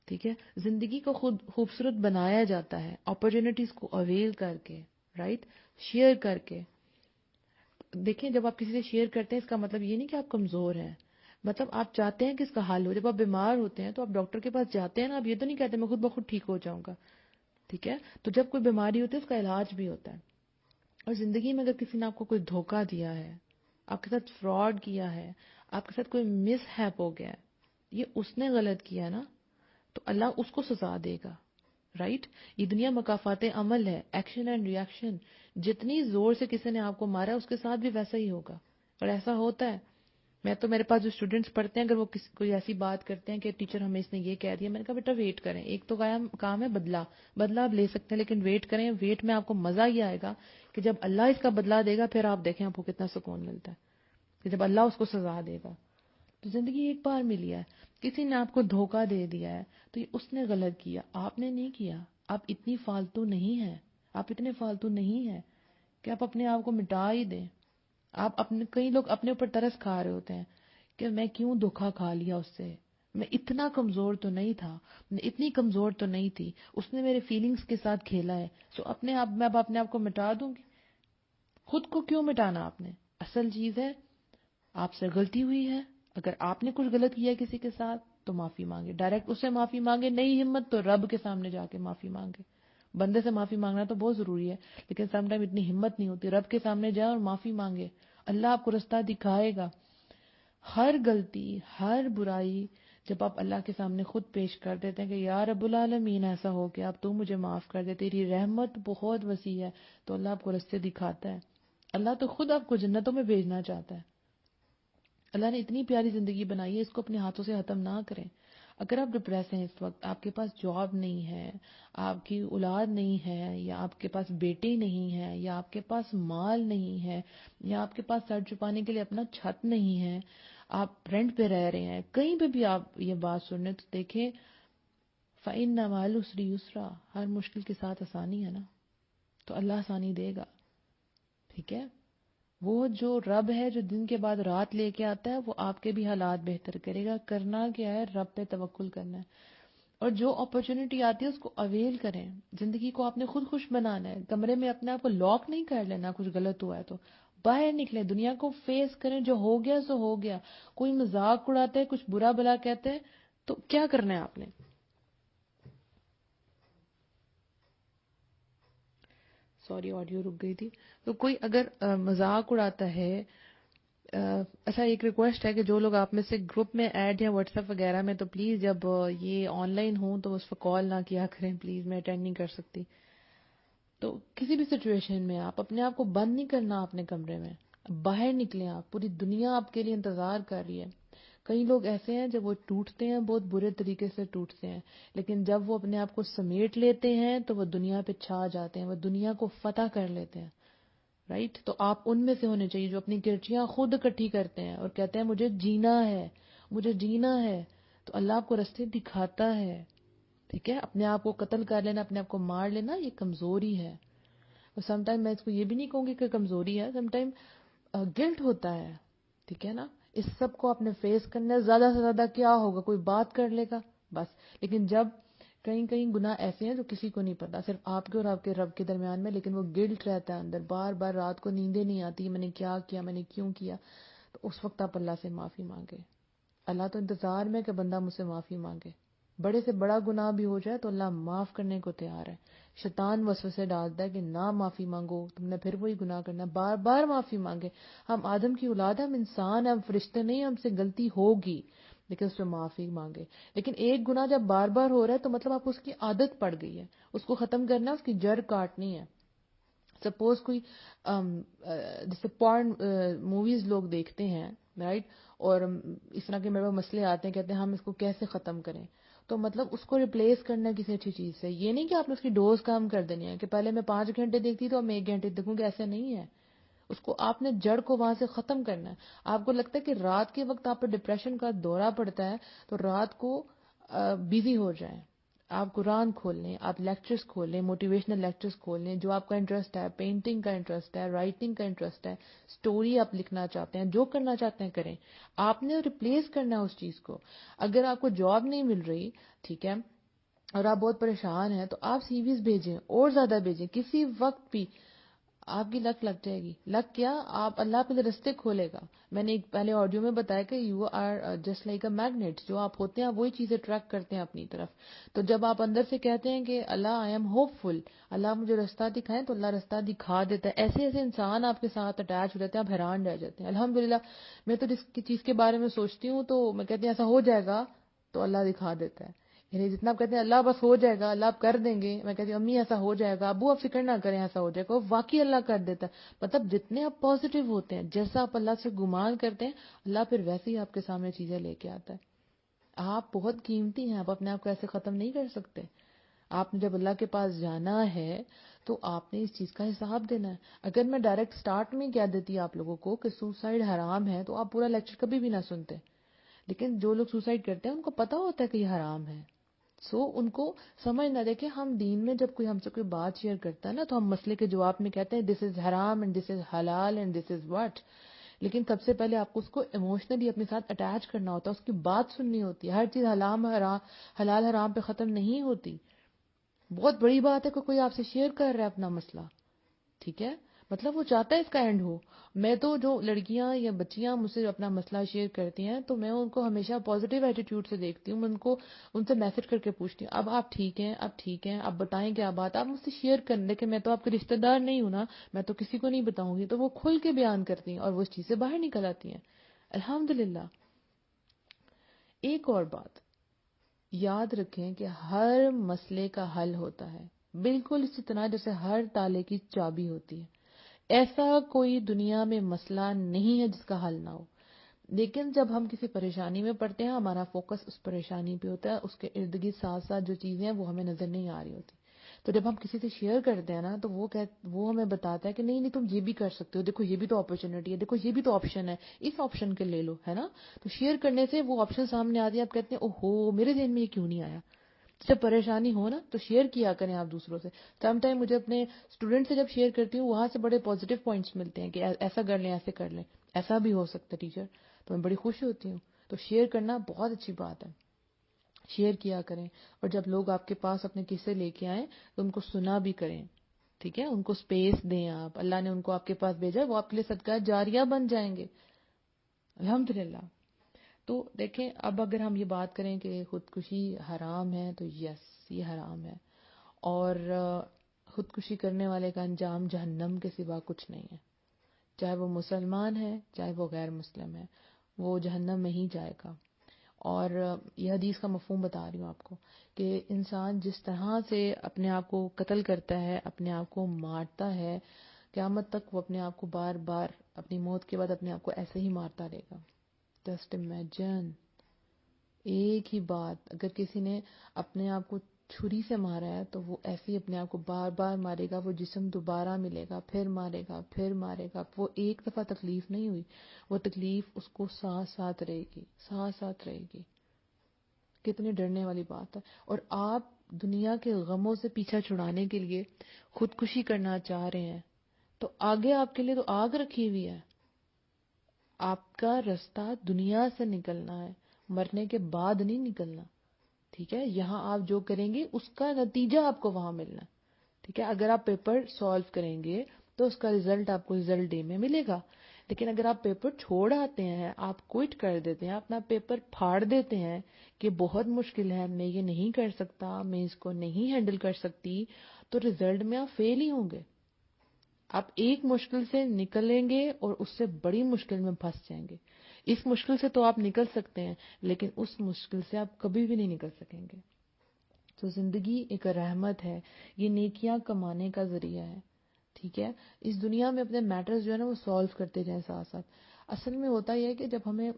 ٹھیک ہے، زندگی کو خود خوبصورت بنایا جاتا ہے اپرچونٹیز کو اویل کر کے، رائٹ، شیئر کر کے. دیکھیں جب آپ کسی سے شیئر کرتے ہیں اس کا مطلب یہ نہیں کہ آپ کمزور ہیں، مطلب آپ چاہتے ہیں کہ اس کا حل ہو. جب آپ بیمار ہوتے ہیں تو آپ ڈاکٹر کے پاس جاتے ہیں نا، آپ یہ تو نہیں کہتے میں خود بخود ٹھیک ہو جاؤں گا. ٹھیک ہے، تو جب کوئی بیماری ہوتی ہے اس کا علاج بھی ہوتا ہے. اور زندگی میں اگر کسی نے آپ کو کوئی دھوکہ دیا ہے، آپ کے ساتھ فراڈ کیا ہے، آپ کے ساتھ کوئی مس ہیپ ہو گیا ہے، یہ اس نے غلط کیا نا، تو اللہ اس کو سزا دے گا. رائٹ، یہ دنیا مکافات عمل ہے، ایکشن اینڈ ری ایکشن. جتنی زور سے کسی نے آپ کو مارا اس کے ساتھ بھی ویسا ہی ہوگا. اور ایسا ہوتا ہے. میں تو میرے پاس جو اسٹوڈنٹس پڑھتے ہیں اگر وہ کوئی ایسی بات کرتے ہیں کہ ٹیچر ہمیں اس نے یہ کہہ دیا، میں نے کہا بیٹا ویٹ کریں. ایک تو کام ہے بدلہ آپ لے سکتے ہیں لیکن ویٹ کریں. ویٹ میں آپ کو مزہ ہی آئے گا کہ جب اللہ اس کا بدلہ دے گا پھر آپ دیکھیں آپ کو کتنا سکون ملتا ہے کہ جب اللہ اس کو سزا دے گا. تو زندگی ایک بار ملی ہے. کسی نے آپ کو دھوکہ دے دیا ہے تو یہ اس نے غلط کیا، آپ نے نہیں کیا. آپ اتنی فالتو نہیں ہیں، آپ اتنے فالتو نہیں ہیں کہ آپ اپنے آپ کو مٹا ہی دیں. آپ کئی لوگ اپنے اوپر ترس کھا رہے ہوتے ہیں کہ میں کیوں دھوکہ کھا لیا اس سے، میں اتنا کمزور تو نہیں تھا، میں اتنی کمزور تو نہیں تھی، اس نے میرے فیلنگز کے ساتھ کھیلا ہے، سو اپنے آپ میں اب اپنے آپ کو مٹا دوں گی. خود کو کیوں مٹانا آپ نے؟ اصل چیز ہے آپ سے غلطی ہوئی ہے. اگر آپ نے کچھ غلط کیا کسی کے ساتھ تو معافی مانگے، ڈائریکٹ اس سے معافی مانگے. نہیں ہمت تو رب کے سامنے جا کے معافی مانگے. بندے سے معافی مانگنا تو بہت ضروری ہے لیکن سم ٹائم اتنی ہمت نہیں ہوتی. رب کے سامنے جائے اور معافی مانگے، اللہ آپ کو رستہ دکھائے گا. ہر غلطی، ہر برائی جب آپ اللہ کے سامنے خود پیش کر دیتے ہیں کہ یا رب العالمین ایسا ہو گیا اب تو مجھے معاف کر دے، تیری رحمت بہت وسیع ہے، تو اللہ آپ کو رستے دکھاتا ہے. اللہ تو خود آپ کو جنتوں میں بھیجنا چاہتا ہے. اللہ نے اتنی پیاری زندگی بنائی ہے، اس کو اپنے ہاتھوں سے ختم نہ کریں. اگر آپ ڈپریس ہیں اس وقت، آپ کے پاس جاب نہیں ہے، آپ کی اولاد نہیں ہے، یا آپ کے پاس بیٹے نہیں ہے، یا آپ کے پاس مال نہیں ہے، یا آپ کے پاس سر چھپانے کے لیے اپنا چھت نہیں ہے، آپ رینٹ پہ رہ رہے ہیں، کہیں پہ بھی آپ یہ بات سن رہے ہیں تو دیکھیں فَإِنَّ مَعَ الْعُسْرِ يُسْرًا، ہر مشکل کے ساتھ آسانی ہے نا، تو اللہ آسانی دے گا. ٹھیک ہے. وہ جو رب ہے جو دن کے بعد رات لے کے آتا ہے، وہ آپ کے بھی حالات بہتر کرے گا. کرنا کیا ہے؟ رب پہ توکل کرنا ہے. اور جو اپرچونٹی آتی ہے اس کو اویل کریں. زندگی کو آپ نے خود خوش بنانا ہے. کمرے میں اپنے آپ کو لاک نہیں کر لینا کچھ غلط ہوا ہے تو. باہر نکلیں، دنیا کو فیس کریں. جو ہو گیا سو ہو گیا. کوئی مذاق اڑاتا ہے، کچھ برا بلا کہتے ہیں تو کیا کرنا ہے آپ نے؟ سوری آڈیو رک گئی تھی. تو کوئی اگر مذاق اڑاتا ہے، اچھا ایک ریکویسٹ ہے کہ جو لوگ آپ میں سے گروپ میں ایڈ ہیں واٹس ایپ وغیرہ میں، تو پلیز جب یہ آن لائن ہوں تو اس پہ کال نہ کیا کریں پلیز، میں اٹینڈ نہیں کر سکتی. تو کسی بھی سچویشن میں آپ اپنے آپ کو بند نہیں کرنا اپنے کمرے میں. باہر نکلیں آپ، پوری دنیا آپ کے لیے انتظار کر رہی ہے. کئی لوگ ایسے ہیں جب وہ ٹوٹتے ہیں بہت برے طریقے سے ٹوٹتے ہیں، لیکن جب وہ اپنے آپ کو سمیٹ لیتے ہیں تو وہ دنیا پہ چھا جاتے ہیں، وہ دنیا کو فتح کر لیتے ہیں. رائٹ؟ تو آپ ان میں سے ہونے چاہیے جو اپنی کرچیاں خود اکٹھی کرتے ہیں اور کہتے ہیں مجھے جینا ہے، مجھے جینا ہے. تو اللہ آپ کو راستے دکھاتا ہے. ٹھیک ہے. اپنے آپ کو قتل کر لینا، اپنے آپ کو مار لینا، یہ کمزوری ہے. اور سم ٹائم میں اس کو یہ بھی نہیں کہوں گی کہ کمزوری ہے، سم ٹائم گلٹ ہوتا ہے. ٹھیک ہے نا. اس سب کو آپ نے فیس کرنا ہے. زیادہ سے زیادہ کیا ہوگا؟ کوئی بات کر لے گا بس. لیکن جب کہیں کہیں گناہ ایسے ہیں جو کسی کو نہیں پتا، صرف آپ کے اور آپ کے رب کے درمیان میں، لیکن وہ گلٹ رہتا ہے اندر. بار بار رات کو نیندیں نہیں آتی، میں نے کیا کیا، میں نے کیوں کیا. تو اس وقت آپ اللہ سے معافی مانگے. اللہ تو انتظار میں کہ بندہ مجھ سے معافی مانگے. بڑے سے بڑا گناہ بھی ہو جائے تو اللہ معاف کرنے کو تیار ہے. شیطان وسوسے ڈالتا ہے کہ نہ معافی مانگو، تم نے پھر وہی گناہ کرنا ہے. بار بار معافی مانگے. ہم آدم کی اولاد ہیں، ہم انسان ہیں، ہم فرشتے نہیں، ہم سے غلطی ہوگی، لیکن اس پہ معافی مانگے. لیکن ایک گناہ جب بار بار ہو رہا ہے تو مطلب آپ کو اس کی عادت پڑ گئی ہے. اس کو ختم کرنا ہے، اس کی جڑ کاٹنی ہے. سپوز کوئی جیسے پورن موویز لوگ دیکھتے ہیں، رائٹ، اور اس طرح کے میرے پاس مسئلے آتے ہیں، کہتے ہیں ہم اس کو کیسے ختم کریں. تو مطلب اس کو ریپلیس کرنا ہے کسی اچھی چیز سے. یہ نہیں کہ آپ نے اس کی ڈوز کم کر دینی ہے کہ پہلے میں 5 گھنٹے دیکھتی تو اب میں 1 گھنٹے دیکھوں گی. ایسا نہیں ہے. اس کو آپ نے جڑ کو وہاں سے ختم کرنا ہے. آپ کو لگتا ہے کہ رات کے وقت آپ پہ ڈپریشن کا دورہ پڑتا ہے تو رات کو بیزی ہو جائیں. آپ قرآن کھول لیں، آپ لیکچرز کھول لیں، موٹیویشنل لیکچرز کھول لیں. جو آپ کا انٹرسٹ ہے، پینٹنگ کا انٹرسٹ ہے، رائٹنگ کا انٹرسٹ ہے، سٹوری آپ لکھنا چاہتے ہیں، جو کرنا چاہتے ہیں کریں. آپ نے ریپلیس کرنا ہے اس چیز کو. اگر آپ کو جاب نہیں مل رہی، ٹھیک ہے، اور آپ بہت پریشان ہیں تو آپ سی ویز بھیجیں، اور زیادہ بھیجیں. کسی وقت بھی آپ کی لک لگ جائے گی. لک کیا؟ آپ اللہ پہ رستے کھولے گا. میں نے ایک پہلے آڈیو میں بتایا کہ you are just like a magnet. جو آپ ہوتے ہیں وہی چیزیں ٹریک کرتے ہیں اپنی طرف. تو جب آپ اندر سے کہتے ہیں کہ اللہ آئی ایم ہوپ فل، اللہ مجھے رستہ دکھائیں، تو اللہ رستہ دکھا دیتا ہے. ایسے ایسے انسان آپ کے ساتھ اٹیچ ہو جاتے ہیں، آپ حیران رہ جاتے ہیں. الحمدللہ میں تو جس چیز کے بارے میں سوچتی ہوں تو میں کہتی ہوں ایسا ہو جائے گا تو اللہ دکھا دیتا ہے. یعنی جتنا آپ کہتے ہیں اللہ بس ہو جائے گا، اللہ آپ کر دیں گے، میں کہتی ہوں امی ایسا ہو جائے گا، ابو آپ فکر نہ کریں ایسا ہو جائے گا، واقعی اللہ کر دیتا ہے. مطلب جتنے آپ پازیٹیو ہوتے ہیں، جیسا آپ اللہ سے گمان کرتے ہیں، اللہ پھر ویسے ہی آپ کے سامنے چیزیں لے کے آتا ہے. آپ بہت قیمتی ہیں، آپ اپنے آپ کو ایسے ختم نہیں کر سکتے. آپ نے جب اللہ کے پاس جانا ہے تو آپ نے اس چیز کا حساب دینا ہے. اگر میں ڈائریکٹ سٹارٹ میں کہہ دیتی آپ لوگوں کو کہ سوسائڈ حرام ہے تو آپ پورا لیکچر کبھی بھی نہ سنتے. لیکن جو لوگ سوسائڈ کرتے ہیں ان کو پتا ہوتا ہے کہ یہ حرام ہے. ان کو سمجھ نہ دے کہ ہم دین میں جب کوئی ہم سے کوئی بات شیئر کرتا ہے نا تو ہم مسئلے کے جواب میں کہتے ہیں دس از حرام اینڈ دس از حلال اینڈ دس از واٹ. لیکن سب سے پہلے آپ کو اس کو ایموشنلی اپنے ساتھ اٹیچ کرنا ہوتا ہے، اس کی بات سننی ہوتی ہے. ہر چیز حلال حرام پہ ختم نہیں ہوتی. بہت بڑی بات ہے کہ کوئی آپ سے شیئر کر رہا ہے اپنا مسئلہ، ٹھیک ہے، مطلب وہ چاہتا ہے اس کا اینڈ ہو. میں تو جو لڑکیاں یا بچیاں مجھ سے اپنا مسئلہ شیئر کرتی ہیں تو میں ان کو ہمیشہ پازیٹیو ایٹیٹیوڈ سے دیکھتی ہوں. ان سے میسج کر کے پوچھتی ہوں اب آپ ٹھیک ہیں، اب ٹھیک ہیں، اب بتائیں کیا بات. آپ مجھ سے شیئر کریں، لیکن میں تو آپ کے رشتہ دار نہیں ہوں نا، میں تو کسی کو نہیں بتاؤں گی. تو وہ کھل کے بیان کرتی ہیں اور وہ اس چیز سے باہر نکل آتی ہیں الحمدللہ. ایک اور بات یاد رکھیں کہ ہر مسئلے کا حل ہوتا ہے، بالکل اسی طرح جیسے ہر تالے کی چابی ہوتی ہے. ایسا کوئی دنیا میں مسئلہ نہیں ہے جس کا حل نہ ہو، لیکن جب ہم کسی پریشانی میں پڑتے ہیں ہمارا فوکس اس پریشانی پہ ہوتا ہے، اس کے ارد گرد ساتھ ساتھ جو چیزیں ہیں وہ ہمیں نظر نہیں آ رہی ہوتی. تو جب ہم کسی سے شیئر کرتے ہیں نا تو وہ ہمیں بتاتا ہے کہ نہیں تم یہ بھی کر سکتے ہو، دیکھو یہ بھی تو اپرچونٹی ہے، دیکھو یہ بھی تو آپشن ہے، اس آپشن کے لے لو، ہے نا. تو شیئر کرنے سے وہ آپشن سامنے آتی ہے، آپ کہتے ہیں اوہو میرے ذہن میں یہ کیوں نہیں آیا. جب پریشانی ہو نا تو شیئر کیا کریں آپ دوسروں سے. سم ٹائم مجھے اپنے اسٹوڈنٹ سے جب شیئر کرتی ہوں وہاں سے بڑے پازیٹیو پوائنٹس ملتے ہیں کہ ایسا کر لیں، ایسے کر لیں، ایسا بھی ہو سکتا ہے ٹیچر. تو میں بڑی خوش ہوتی ہوں. تو شیئر کرنا بہت اچھی بات ہے، شیئر کیا کریں. اور جب لوگ آپ کے پاس اپنے قصے لے کے آئیں تو ان کو سنا بھی کریں، ٹھیک ہے. ان کو سپیس دیں. آپ اللہ نے ان کو آپ کے پاس بھیجا، وہ آپ کے لیے صدقہ جاریہ بن جائیں گے الحمدللہ. تو دیکھیں اب اگر ہم یہ بات کریں کہ خودکشی حرام ہے تو یس یہ حرام ہے، اور خودکشی کرنے والے کا انجام جہنم کے سوا کچھ نہیں ہے. چاہے وہ مسلمان ہے چاہے وہ غیر مسلم ہے، وہ جہنم میں ہی جائے گا. اور یہ حدیث کا مفہوم بتا رہی ہوں آپ کو کہ انسان جس طرح سے اپنے آپ کو قتل کرتا ہے، اپنے آپ کو مارتا ہے، قیامت تک وہ اپنے آپ کو بار بار اپنی موت کے بعد اپنے آپ کو ایسے ہی مارتا رہے گا. جسٹ امیجن، ایک ہی بات، اگر کسی نے اپنے آپ کو چھری سے مارا ہے تو وہ ایسے ہی اپنے آپ کو بار بار مارے گا. وہ جسم دوبارہ ملے گا، پھر مارے گا، پھر مارے گا. وہ ایک دفعہ تکلیف نہیں ہوئی، وہ تکلیف اس کو ساتھ ساتھ رہے گی، ساتھ ساتھ رہے گی. کتنی ڈرنے والی بات ہے. اور آپ دنیا کے غموں سے پیچھا چھڑانے کے لیے خودکشی کرنا چاہ رہے ہیں تو آگے آپ کے لیے تو آگ رکھی ہوئی ہے. آپ کا رستہ دنیا سے نکلنا ہے، مرنے کے بعد نہیں نکلنا. ٹھیک ہے، یہاں آپ جو کریں گے اس کا نتیجہ آپ کو وہاں ملنا ہے. ٹھیک ہے، اگر آپ پیپر سالو کریں گے تو اس کا رزلٹ آپ کو رزلٹ ڈے میں ملے گا. لیکن اگر آپ پیپر چھوڑ آتے ہیں، آپ کوئٹ کر دیتے ہیں، اپنا پیپر پھاڑ دیتے ہیں کہ بہت مشکل ہے، میں یہ نہیں کر سکتا، میں اس کو نہیں ہینڈل کر سکتی، تو رزلٹ میں آپ فیل ہی ہوں گے. آپ ایک مشکل سے نکلیں گے اور اس سے بڑی مشکل میں پھنس جائیں گے. اس مشکل سے تو آپ نکل سکتے ہیں لیکن اس مشکل سے آپ کبھی بھی نہیں نکل سکیں گے. تو زندگی ایک رحمت ہے، یہ نیکیاں کمانے کا ذریعہ ہے. ٹھیک ہے، اس دنیا میں اپنے میٹرز جو ہے نا وہ سالو کرتے جائیں ساتھ ساتھ. اصل میں ہوتا یہ ہے کہ جب ہمیں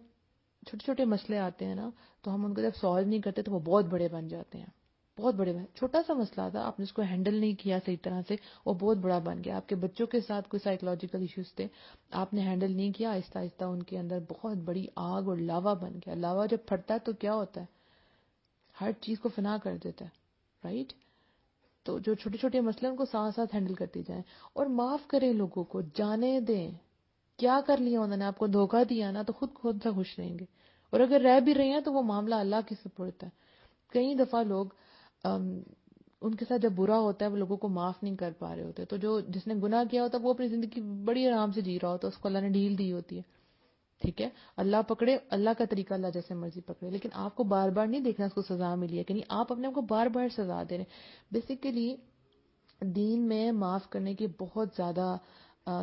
چھوٹے چھوٹے مسئلے آتے ہیں نا تو ہم ان کو جب سالو نہیں کرتے تو وہ بہت بڑے بن جاتے ہیں. بہت بڑے بن، چھوٹا سا مسئلہ تھا، آپ نے اس کو ہینڈل نہیں کیا صحیح طرح سے، وہ بہت بڑا بن گیا. آپ کے بچوں کے ساتھ کوئی سائیکولوجیکل ایشوز تھے، آپ نے ہینڈل نہیں کیا، آہستہ آہستہ ان کے اندر بہت بڑی آگ اور لاوا بن گیا. لاوا جب پھٹتا ہے تو کیا ہوتا ہے، ہر چیز کو فنا کر دیتا ہے، رائٹ. تو جو چھوٹے چھوٹے مسئلے ان کو ساتھ ساتھ ہینڈل کرتی جائیں اور معاف کریں لوگوں کو، جانے دیں. کیا کر لیا انہوں نے، آپ کو دھوکہ دیا نا، تو خود سے خوش رہیں گے. اور اگر رہ بھی رہے ہیں تو وہ معاملہ اللہ کے سپرد ہے. کئی دفعہ لوگ ان کے ساتھ جب برا ہوتا ہے وہ لوگوں کو معاف نہیں کر پا رہے ہوتے. تو جس نے گناہ کیا ہوتا ہے وہ اپنی زندگی بڑی آرام سے جی رہا ہوتا ہے، اس کو اللہ نے ڈھیل دی ہوتی ہے. ٹھیک ہے، اللہ پکڑے، اللہ کا طریقہ اللہ جیسے مرضی پکڑے، لیکن آپ کو بار بار نہیں دیکھنا اس کو سزا ملی ہے کہ نہیں، آپ اپنے آپ کو بار بار سزا دے رہے ہیں. بیسیکلی دین میں معاف کرنے کی بہت زیادہ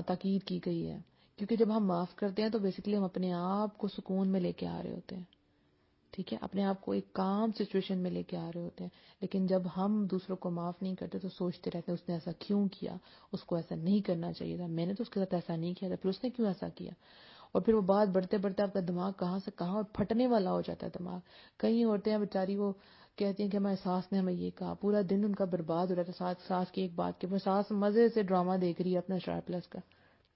تاکید کی گئی ہے، کیونکہ جب ہم معاف کرتے ہیں تو بیسیکلی ہم اپنے آپ کو سکون میں لے کے آ رہے ہوتے ہیں. ٹھیک ہے، اپنے آپ کو ایک کام سچویشن میں لے کے آ رہے ہوتے ہیں. لیکن جب ہم دوسروں کو معاف نہیں کرتے تو سوچتے رہتے ہیں اس نے ایسا کیوں کیا، اس کو ایسا نہیں کرنا چاہیے تھا، میں نے تو اس کے ساتھ ایسا نہیں کیا تھا، پھر اس نے کیوں ایسا کیا. اور پھر وہ بات بڑھتے بڑھتے آپ کا دماغ کہاں سے کہاں اور پھٹنے والا ہو جاتا ہے دماغ. کئی عورتیں ہیں بیچاری، وہ کہتی ہیں کہ ہمارے ساس نے ہمیں یہ کہا، پورا دن ان کا برباد ہو رہا ہے ساس کی ایک بات کے اوپر. ساس مزے سے ڈرامہ دیکھ رہی ہے اپنا اسٹار پلس کا،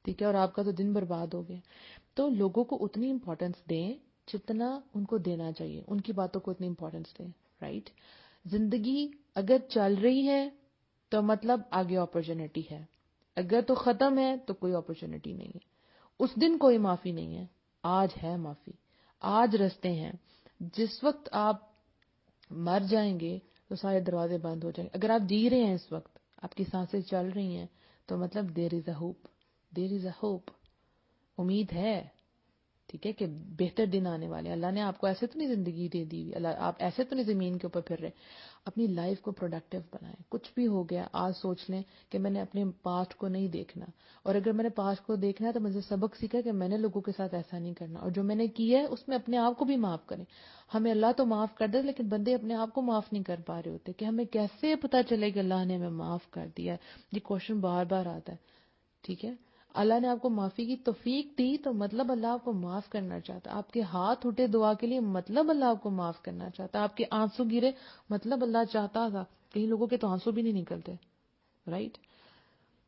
ٹھیک ہے، اور آپ کا تو دن برباد ہو گیا. تو لوگوں کو اتنی امپورٹنس دیں جتنا ان کو دینا چاہیے، ان کی باتوں کو اتنی امپورٹنس دیں، رائٹ. زندگی اگر چل رہی ہے تو مطلب آگے اپرچونٹی ہے، اگر تو ختم ہے تو کوئی اپرچونٹی نہیں ہے. اس دن کوئی معافی نہیں ہے، آج ہے معافی، آج رستے ہیں. جس وقت آپ مر جائیں گے تو سارے دروازے بند ہو جائیں گے. اگر آپ جی رہے ہیں اس وقت، آپ کی سانسیں چل رہی ہیں، تو مطلب دیر از اے ہوپ، دیر از اے ہوپ، امید ہے. ٹھیک ہے، کہ بہتر دن آنے والے. اللہ نے آپ کو ایسے تو نہیں زندگی دے دی ہوئی، اللہ آپ ایسے تو نہیں زمین کے اوپر پھر رہے. اپنی لائف کو پروڈکٹیو بنائیں. کچھ بھی ہو گیا آج سوچ لیں کہ میں نے اپنے پاسٹ کو نہیں دیکھنا، اور اگر میں نے پاسٹ کو دیکھنا ہے تو مجھے سبق سیکھا کہ میں نے لوگوں کے ساتھ ایسا نہیں کرنا، اور جو میں نے کیا ہے اس میں اپنے آپ کو بھی معاف کریں. ہمیں اللہ تو معاف کر دے لیکن بندے اپنے آپ کو معاف نہیں کر پا رہے ہوتے کہ ہمیں کیسے پتہ چلے کہ اللہ نے ہمیں معاف کر دیا ہے. یہ کوشچن بار بار آتا ہے. ٹھیک ہے، اللہ نے آپ کو معافی کی توفیق دی تو مطلب اللہ آپ کو معاف کرنا چاہتا. آپ کے ہاتھ اٹھے دعا کے لیے مطلب اللہ آپ کو معاف کرنا چاہتا. آپ کے آنسو گرے مطلب اللہ چاہتا تھا. کئی لوگوں کے تو آنسو بھی نہیں نکلتے, رائٹ.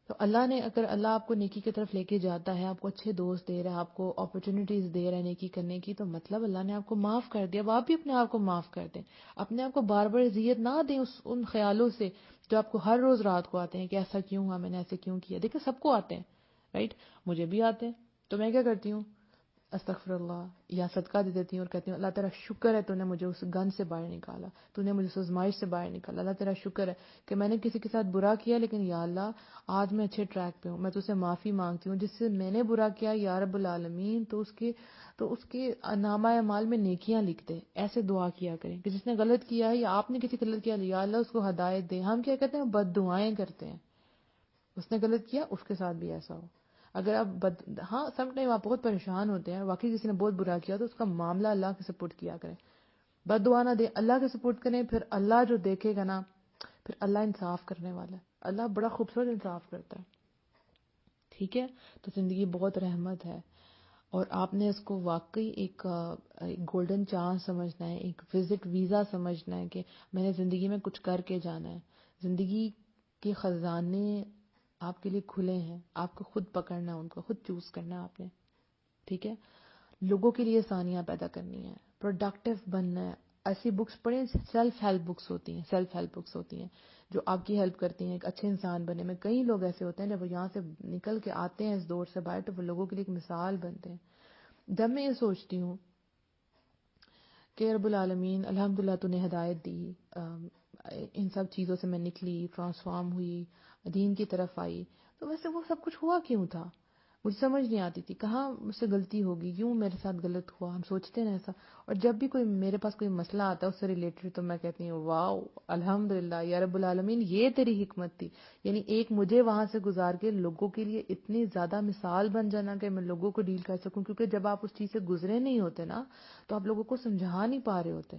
تو اللہ نے, اگر اللہ آپ کو نیکی کی طرف لے کے جاتا ہے, آپ کو اچھے دوست دے رہا ہے, آپ کو اپرچونیٹیز دے رہا ہے نیکی کرنے کی, تو مطلب اللہ نے آپ کو معاف کر دیا. اب آپ بھی اپنے آپ کو معاف کر دیں. اپنے آپ کو بار بار اذیت نہ دیں ان خیالوں سے جو آپ کو ہر روز رات کو آتے ہیں کہ ایسا کیوں ہوا, میں نے ایسے کیوں کیا. دیکھیں سب کو آتے ہیں, رائٹ, مجھے بھی آتے ہیں. تو میں کیا کرتی ہوں, استغفر اللہ یا صدقہ دے دیتی ہوں اور کہتی ہوں اللہ تیرا شکر ہے تو نے مجھے اس گن سے باہر نکالا, تو نے مجھے اس آزمائش سے باہر نکالا. اللہ تیرا شکر ہے کہ میں نے کسی کے ساتھ برا کیا, لیکن یا اللہ آج میں اچھے ٹریک پہ ہوں, میں تجھ سے معافی مانگتی ہوں. جس سے میں نے برا کیا یا رب العالمین تو اس کے نامہ اعمال میں نیکیاں لکھ دے. ایسے دعا کیا کریں کہ جس نے غلط کیا ہے یا آپ نے کسی غلط کیا, یا اللہ اس کو ہدایت دے. ہم کیا کہتے ہیں, بد دعائیں کرتے ہیں. اس نے غلط کیا, اس کے ساتھ بھی ایسا ہو. اگر آپ ہاں سم ٹائم آپ بہت پریشان ہوتے ہیں, واقعی کسی نے بہت برا کیا, تو اس کا معاملہ اللہ کے سپورٹ کیا کریں. بد دعا نہ دے, اللہ کے سپورٹ کریں. پھر اللہ جو دیکھے گا نا, پھر اللہ انصاف کرنے والا ہے. اللہ بڑا خوبصورت انصاف کرتا ہے, ٹھیک ہے. تو زندگی بہت رحمت ہے, اور آپ نے اس کو واقعی ایک گولڈن چانس سمجھنا ہے, ایک وزٹ ویزا سمجھنا ہے کہ میں نے زندگی میں کچھ کر کے جانا ہے. زندگی کے خزانے آپ کے لیے کھلے ہیں, آپ کو خود پکڑنا ہے, ان کو خود چوز کرنا ہے آپ نے, ٹھیک ہے. لوگوں کے لیے آسانیاں پیدا کرنی ہے, پروڈکٹیو بننا ہے. ایسی بکس پڑھیں, سیلف ہیلپ بکس ہوتی ہیں جو آپ کی ہیلپ کرتی ہیں ایک اچھے انسان بننے میں. کئی لوگ ایسے ہوتے ہیں جب وہ یہاں سے نکل کے آتے ہیں اس دور سے باہر, تو وہ لوگوں کے لیے ایک مثال بنتے ہیں. جب میں یہ سوچتی ہوں کہ رب العالمین الحمدللہ تو نے ہدایت دی, ان سب چیزوں سے میں نکلی, ٹرانسفارم ہوئی, دین کی طرف آئی, تو ویسے وہ سب کچھ ہوا کیوں تھا؟ مجھے سمجھ نہیں آتی تھی کہاں مجھ سے غلطی ہوگی, کیوں میرے ساتھ غلط ہوا. ہم سوچتے ہیں ایسا, اور جب بھی کوئی میرے پاس کوئی مسئلہ آتا ہے اس سے ریلیٹڈ, تو میں کہتی ہوں واو الحمدللہ یا رب العالمین یہ تیری حکمت تھی. یعنی ایک مجھے وہاں سے گزار کے لوگوں کے لیے اتنی زیادہ مثال بن جانا کہ میں لوگوں کو ڈیل کر سکوں, کیونکہ جب آپ اس چیز سے گزرے نہیں ہوتے نا, تو آپ لوگوں کو سمجھا نہیں پا رہے ہوتے,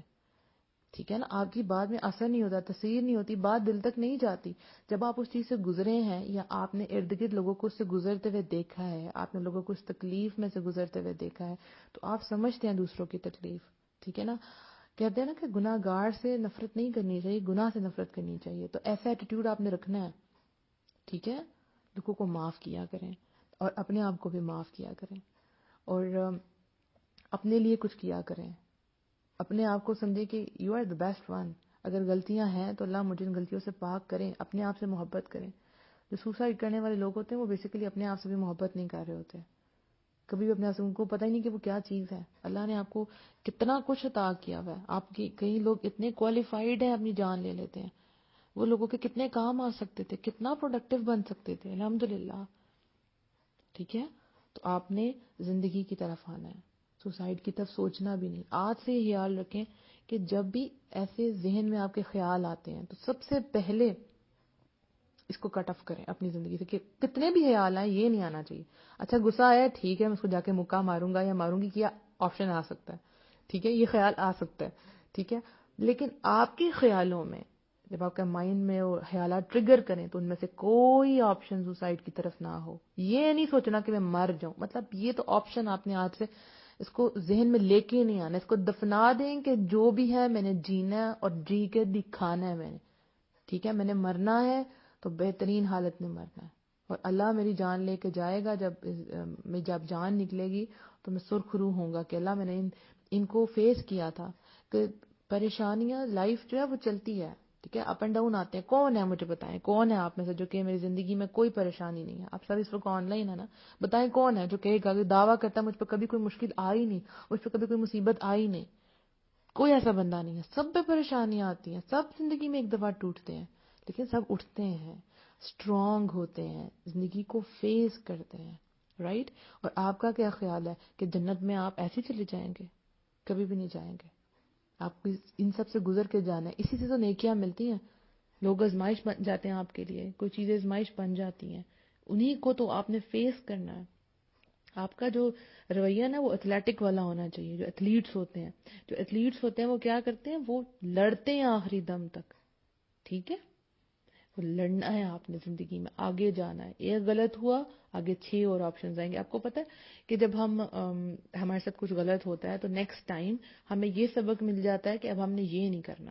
ٹھیک ہے نا. آپ کی بات میں اثر نہیں ہوتا, تاثیر نہیں ہوتی, بات دل تک نہیں جاتی. جب آپ اس چیز سے گزرے ہیں, یا آپ نے ارد گرد لوگوں کو اس سے گزرتے ہوئے دیکھا ہے, آپ نے لوگوں کو اس تکلیف میں سے گزرتے ہوئے دیکھا ہے, تو آپ سمجھتے ہیں دوسروں کی تکلیف, ٹھیک ہے نا. کہتے ہیں نا کہ گناہ گار سے نفرت نہیں کرنی چاہیے, گناہ سے نفرت کرنی چاہیے. تو ایسا ایٹیٹیوڈ آپ نے رکھنا ہے, ٹھیک ہے. لوگوں کو معاف کیا کریں, اور اپنے آپ کو بھی معاف کیا کریں, اور اپنے لیے کچھ کیا کریں. اپنے آپ کو سمجھے کہ you are the best one. اگر غلطیاں ہیں تو اللہ مجھے ان غلطیوں سے پاک کریں. اپنے آپ سے محبت کریں. جو سوسائڈ کرنے والے لوگ ہوتے ہیں وہ بیسیکلی اپنے آپ سے بھی محبت نہیں کر رہے ہوتے, کبھی بھی اپنے آپ سے, ان کو پتہ ہی نہیں کہ وہ کیا چیز ہے. اللہ نے آپ کو کتنا کچھ عطا کیا ہوا ہے. آپ کی کئی لوگ اتنے کوالیفائڈ ہیں, اپنی جان لے لیتے ہیں. وہ لوگوں کے کتنے کام آ سکتے تھے, کتنا پروڈکٹیو بن سکتے تھے, الحمدللہ, ٹھیک ہے. تو آپ نے زندگی کی طرف آنا ہے, سوسائڈ کی طرف سوچنا بھی نہیں. آج سے یہ خیال رکھیں کہ جب بھی ایسے ذہن میں آپ کے خیال آتے ہیں تو سب سے پہلے اس کو کٹ آف کریں اپنی زندگی سے, کہ کتنے بھی خیال آئیں یہ نہیں آنا چاہیے. اچھا غصہ آیا, ٹھیک ہے, میں اس کو جا کے مکہ ماروں گا یا ماروں گی, کیا آپشن آ سکتا ہے, ٹھیک ہے, یہ خیال آ سکتا ہے, ٹھیک ہے. لیکن آپ کے خیالوں میں جب آپ کا مائنڈ میں وہ خیالات ٹریگر کریں تو ان میں سے کوئی آپشن سوسائڈ کی طرف نہ ہو. یہ نہیں سوچنا کہ میں مر جاؤں, مطلب یہ تو آپشن آپ نے آج سے اس کو ذہن میں لے کے نہیں آنا, اس کو دفنا دیں کہ جو بھی ہے میں نے جینا ہے اور جی کے دکھانا ہے میں نے, ٹھیک ہے. میں نے مرنا ہے تو بہترین حالت میں مرنا ہے, اور اللہ میری جان لے کے جائے گا. جب جان نکلے گی تو میں سرخرو ہوں گا کہ اللہ میں نے ان کو فیس کیا تھا. کہ پریشانیاں لائف جو ہے وہ چلتی ہے, ٹھیک ہے, اپ اینڈ ڈاؤن آتے ہیں. کون ہے مجھے بتائیں, کون ہے آپ میں سے جو کہ میری زندگی میں کوئی پریشانی نہیں ہے؟ آپ سب اس وقت آن لائن ہے نا, بتائیں کون ہے جو کہے گا, دعویٰ کرتا ہے مجھ پہ کبھی کوئی مشکل آئی نہیں, مجھ پہ کبھی کوئی مصیبت آئی نہیں. کوئی ایسا بندہ نہیں ہے. سب پہ پریشانیاں آتی ہیں, سب زندگی میں ایک دفعہ ٹوٹتے ہیں, لیکن سب اٹھتے ہیں, اسٹرانگ ہوتے ہیں, زندگی کو فیس کرتے ہیں, رائٹ. اور آپ کا کیا خیال ہے کہ جنت میں آپ ایسے چلے جائیں گے؟ کبھی بھی نہیں جائیں گے. آپ کو ان سب سے گزر کے جانا ہے. اسی سے تو نیکیاں ملتی ہیں. لوگ آزمائش بن جاتے ہیں آپ کے لیے, کوئی چیزیں آزمائش بن جاتی ہیں, انہی کو تو آپ نے فیس کرنا ہے. آپ کا جو رویہ نا وہ ایتھلیٹک والا ہونا چاہیے. جو ایتھلیٹس ہوتے ہیں وہ کیا کرتے ہیں, وہ لڑتے ہیں آخری دم تک, ٹھیک ہے. وہ لڑنا ہے آپ نے زندگی میں، آگے جانا ہے. ایک غلط ہوا آگے 6 اور آپشنز آئیں گے. آپ کو پتہ ہے کہ جب ہمارے ساتھ کچھ غلط ہوتا ہے تو نیکسٹ ٹائم ہمیں یہ سبق مل جاتا ہے کہ اب ہم نے یہ نہیں کرنا.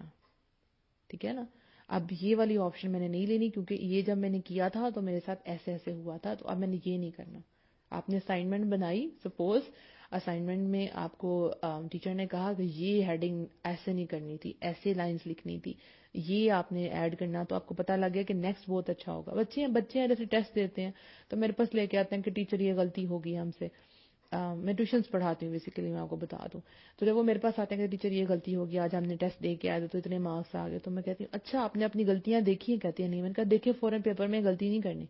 ٹھیک ہے نا، اب یہ والی آپشن میں نے نہیں لینی کیونکہ یہ جب میں نے کیا تھا تو میرے ساتھ ایسے ایسے ہوا تھا، تو اب میں نے یہ نہیں کرنا. آپ نے اسائنمنٹ بنائی، سپوز اسائنمنٹ میں آپ کو ٹیچر نے کہا کہ یہ ہیڈنگ ایسے نہیں کرنی تھی، ایسے لائنز لکھنی تھی، یہ آپ نے ایڈ کرنا، تو آپ کو پتا لگ گیا کہ نیکسٹ بہت اچھا ہوگا. بچے ہیں جیسے ٹیسٹ دیتے ہیں تو میرے پاس لے کے آتے ہیں کہ ٹیچر یہ غلطی ہوگی ہم سے. میں ٹیوشنس پڑھاتی ہوں بیسیکلی، میں آپ کو بتا دوں. تو جب وہ میرے پاس آتے ہیں کہ ٹیچر یہ غلطی ہوگی، آج ہم نے ٹیسٹ دے کے آئے تو اتنے مارکس آ گئے، تو میں کہتی ہوں اچھا آپ نے اپنی غلطیاں دیکھی ہیں؟ کہتی ہیں نہیں. میں نے کہا دیکھیں فوراً پیپر میں غلطی نہیں کرنی.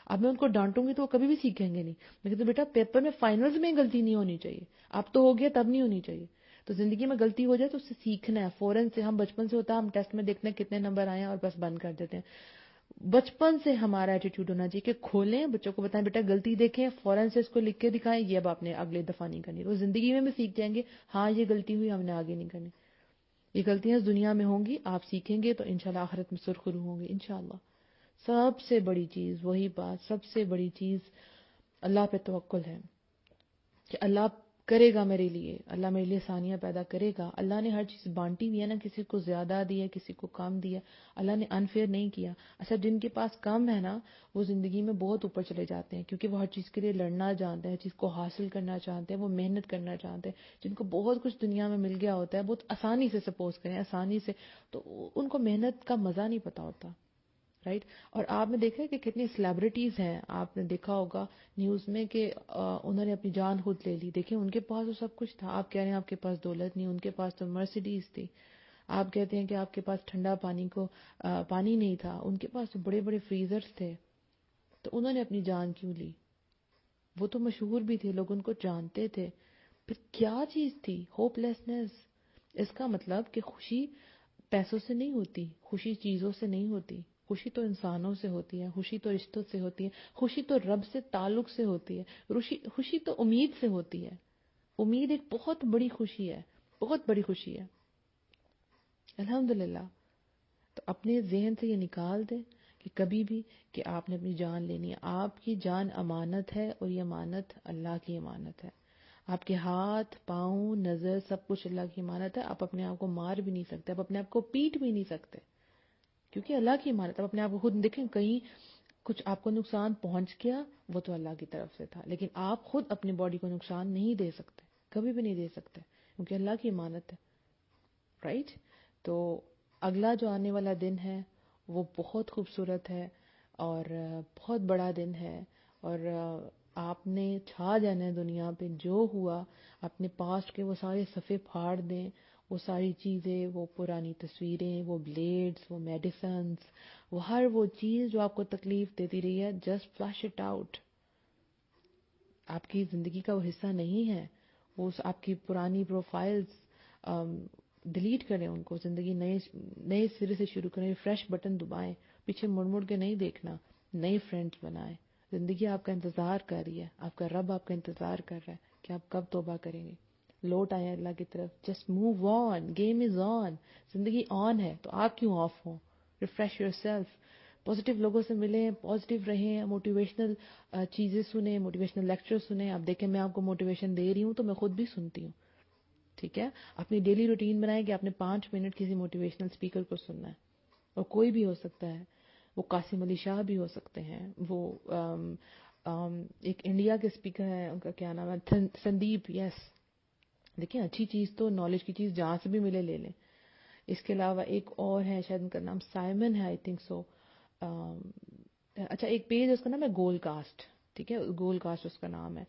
اب میں ان کو ڈانٹوں گی تو وہ کبھی بھی سیکھیں گے نہیں. میں کہتی ہوں بیٹا پیپر میں فائنلز میں غلطی نہیں ہونی چاہیے، اب تو ہو گیا تب نہیں ہونی چاہیے. تو زندگی میں غلطی ہو جائے تو اس سے سیکھنا ہے فوراً سے. ہم بچپن سے ہوتا ہے ہم ٹیسٹ میں دیکھتے ہیں کتنے نمبر آئے ہیں اور بس بند کر دیتے ہیں. بچپن سے ہمارا ایٹیٹیوڈ ہونا چاہیے کہ کھولیں، بچوں کو بتائیں بیٹا غلطی دیکھیں، فوراً سے اس کو لکھ کے دکھائیں، یہ اب آپ نے اگلے دفعہ نہیں کرنی. وہ زندگی میں بھی سیکھ جائیں گے ہاں یہ غلطی ہوئی ہم نے آگے نہیں کرنی. یہ غلطیاں اس دنیا میں ہوں گی، آپ سیکھیں گے تو انشاءاللہ آخرت میں سرخرو ہوں گے انشاءاللہ. سب سے بڑی چیز وہی بات، سب سے بڑی چیز اللہ پہ توکل ہے کہ اللہ کرے گا میرے لیے، اللہ میرے لیے آسانیاں پیدا کرے گا. اللہ نے ہر چیز بانٹی ہوئی ہے نا، کسی کو زیادہ دی ہے کسی کو کم دیا. اللہ نے انفیئر نہیں کیا. اچھا جن کے پاس کم ہے نا وہ زندگی میں بہت اوپر چلے جاتے ہیں کیونکہ وہ ہر چیز کے لیے لڑنا جانتے ہیں، ہر چیز کو حاصل کرنا چاہتے ہیں، وہ محنت کرنا چاہتے ہیں. جن کو بہت کچھ دنیا میں مل گیا ہوتا ہے بہت آسانی سے، سپوز کریں آسانی سے، تو ان کو محنت کا مزہ نہیں پتا ہوتا. رائٹ. اور آپ نے دیکھا ہے کہ کتنی سیلیبریٹیز ہیں، آپ نے دیکھا ہوگا نیوز میں کہ انہوں نے اپنی جان خود لے لی. دیکھیں ان کے پاس تو سب کچھ تھا. آپ کہہ رہے ہیں آپ کے پاس دولت نہیں، ان کے پاس تو مرسیڈیز تھی. آپ کہتے ہیں کہ آپ کے پاس ٹھنڈا پانی نہیں تھا، ان کے پاس تو بڑے بڑے فریزرز تھے. تو انہوں نے اپنی جان کیوں لی؟ وہ تو مشہور بھی تھے، لوگ ان کو جانتے تھے. پھر کیا چیز تھی؟ Hope lessons. اس کا مطلب کہ خوشی پیسوں سے نہیں ہوتی، خوشی چیزوں سے نہیں ہوتی، خوشی تو انسانوں سے ہوتی ہے، خوشی تو رشتوں سے ہوتی ہے، خوشی تو رب سے تعلق سے ہوتی ہے، خوشی تو امید سے ہوتی ہے. امید ایک بہت بڑی خوشی ہے، بہت بڑی خوشی ہے. الحمدللہ. تو اپنے ذہن سے یہ نکال دیں کہ کبھی بھی کہ آپ نے اپنی جان لینی ہے. آپ کی جان امانت ہے اور یہ امانت اللہ کی امانت ہے. آپ کے ہاتھ پاؤں نظر سب کچھ اللہ کی امانت ہے. آپ اپنے آپ کو مار بھی نہیں سکتے، آپ اپنے آپ کو پیٹ بھی نہیں سکتے کیونکہ اللہ کی امانت. آپ اپنے آپ کو خود دیکھیں، کہیں کچھ آپ کو نقصان پہنچ گیا وہ تو اللہ کی طرف سے تھا، لیکن آپ خود اپنی باڈی کو نقصان نہیں دے سکتے، کبھی بھی نہیں دے سکتے کیونکہ اللہ کی امانت ہے. رائٹ. تو اگلا جو آنے والا دن ہے وہ بہت خوبصورت ہے اور بہت بڑا دن ہے، اور آپ نے چھا جانا ہے دنیا پہ. جو ہوا اپنے پاسٹ کے وہ سارے صفحے پھاڑ دیں، وہ ساری چیزیں، وہ پرانی تصویریں، وہ بلیڈز، وہ میڈیسنز، وہ ہر وہ چیز جو آپ کو تکلیف دیتی رہی ہے، جسٹ فلش اٹ آؤٹ. آپ کی زندگی کا وہ حصہ نہیں ہے. وہ آپ کی پرانی پروفائلز ڈیلیٹ کریں ان کو، زندگی نئے سرے سے شروع کریں، فریش بٹن دبائیں، پیچھے مڑ مڑ کے نہیں دیکھنا، نئے فرینڈز بنائیں. زندگی آپ کا انتظار کر رہی ہے، آپ کا رب آپ کا انتظار کر رہا ہے کہ آپ کب توبہ کریں گے. لوٹ آئیں اللہ کی طرف. Just move on, game is on. زندگی آن ہے تو آپ کیوں آف ہوں؟ Refresh your self. پازیٹیو لوگوں سے ملیں، پازیٹیو رہیں، موٹیویشنل چیزیں سنیں، موٹیویشنل لیکچر سنیں. آپ دیکھیں میں آپ کو موٹیویشن دے رہی ہوں تو میں خود بھی سنتی ہوں. ٹھیک ہے. اپنی ڈیلی روٹین بنائیں کہ آپ نے 5 منٹ کسی موٹیویشنل اسپیکر کو سننا ہے، اور کوئی بھی ہو سکتا ہے. وہ قاسم علی شاہ بھی ہو سکتے ہیں، وہ ایک انڈیا کے اسپیکر ہیں، ان کا کیا نام ہے، سندیپ. یس. دیکھیں اچھی چیز تو نالج کی چیز جہاں سے بھی ملے لے لیں. اس کے علاوہ ایک اور ہے، شاید ان کا نام سائمن ہے، آئی تھنک سو. اچھا ایک پیج اس کا نام ہے گول کاسٹ. ٹھیک ہے، گول کاسٹ اس کا نام ہے.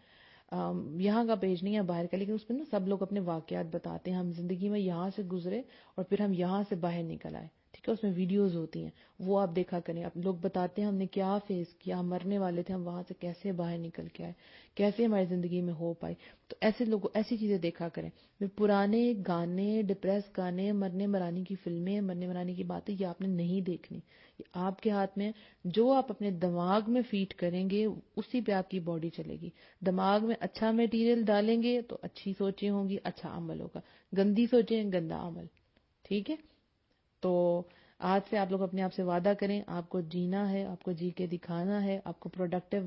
یہاں کا پیج نہیں ہے، باہر کا، لیکن اس میں نا سب لوگ اپنے واقعات بتاتے ہیں. ہم زندگی میں یہاں سے گزرے اور پھر ہم یہاں سے باہر نکل آئے. ٹھیک ہے، اس میں ویڈیوز ہوتی ہیں، وہ آپ دیکھا کریں. اب لوگ بتاتے ہیں ہم نے کیا فیس کیا، ہم مرنے والے تھے، ہم وہاں سے کیسے باہر نکل کے آئے، کیسے ہماری زندگی میں ہوپ آئی. تو ایسے لوگ ایسی چیزیں دیکھا کریں. پرانے گانے، ڈپریس گانے، مرنے مرانے کی فلمیں، مرنے مرانے کی باتیں، یہ آپ نے نہیں دیکھنی. یہ آپ کے ہاتھ میں. جو آپ اپنے دماغ میں فیڈ کریں گے اسی پہ آپ کی باڈی چلے گی. دماغ میں اچھا میٹیریل ڈالیں گے تو اچھی سوچیں ہوں گی، اچھا عمل ہوگا. گندی سوچیں، گندا عمل. ٹھیک ہے. تو آج سے آپ لوگ اپنے آپ سے وعدہ کریں، آپ کو جینا ہے، آپ کو جی کے دکھانا ہے، آپ کو پروڈکٹیو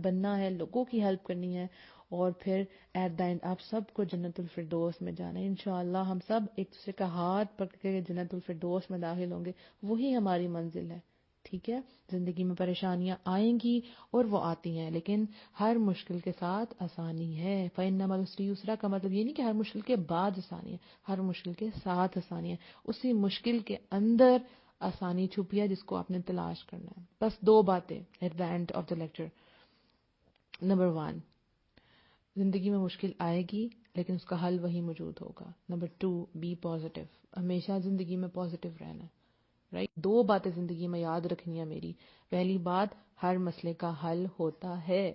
بننا ہے، لوگوں کی ہیلپ کرنی ہے، اور پھر ایٹ دا اینڈ آپ سب کو جنت الفردوس میں جانا ہے انشاءاللہ. ہم سب ایک دوسرے کا ہاتھ پکڑ کے جنت الفردوس میں داخل ہوں گے، وہی ہماری منزل ہے. ٹھیک ہے، زندگی میں پریشانیاں آئیں گی اور وہ آتی ہیں، لیکن ہر مشکل کے ساتھ آسانی ہے. فَإِنَّ مَعَ الْعُسْرِ يُسْرًا کا مطلب یہ نہیں کہ ہر مشکل کے بعد آسانی ہے، ہر مشکل کے ساتھ آسانی ہے. اسی مشکل کے اندر آسانی چھپی ہے جس کو آپ نے تلاش کرنا ہے. بس 2 باتیں at the end of the lecture. Number 1، زندگی میں مشکل آئے گی لیکن اس کا حل وہی موجود ہوگا. نمبر 2، بی پازیٹیو، ہمیشہ زندگی میں پازیٹیو رہنا ہے. رائٹ، 2 باتیں زندگی میں یاد رکھنی ہے میری. پہلی بات، ہر مسئلے کا حل ہوتا ہے،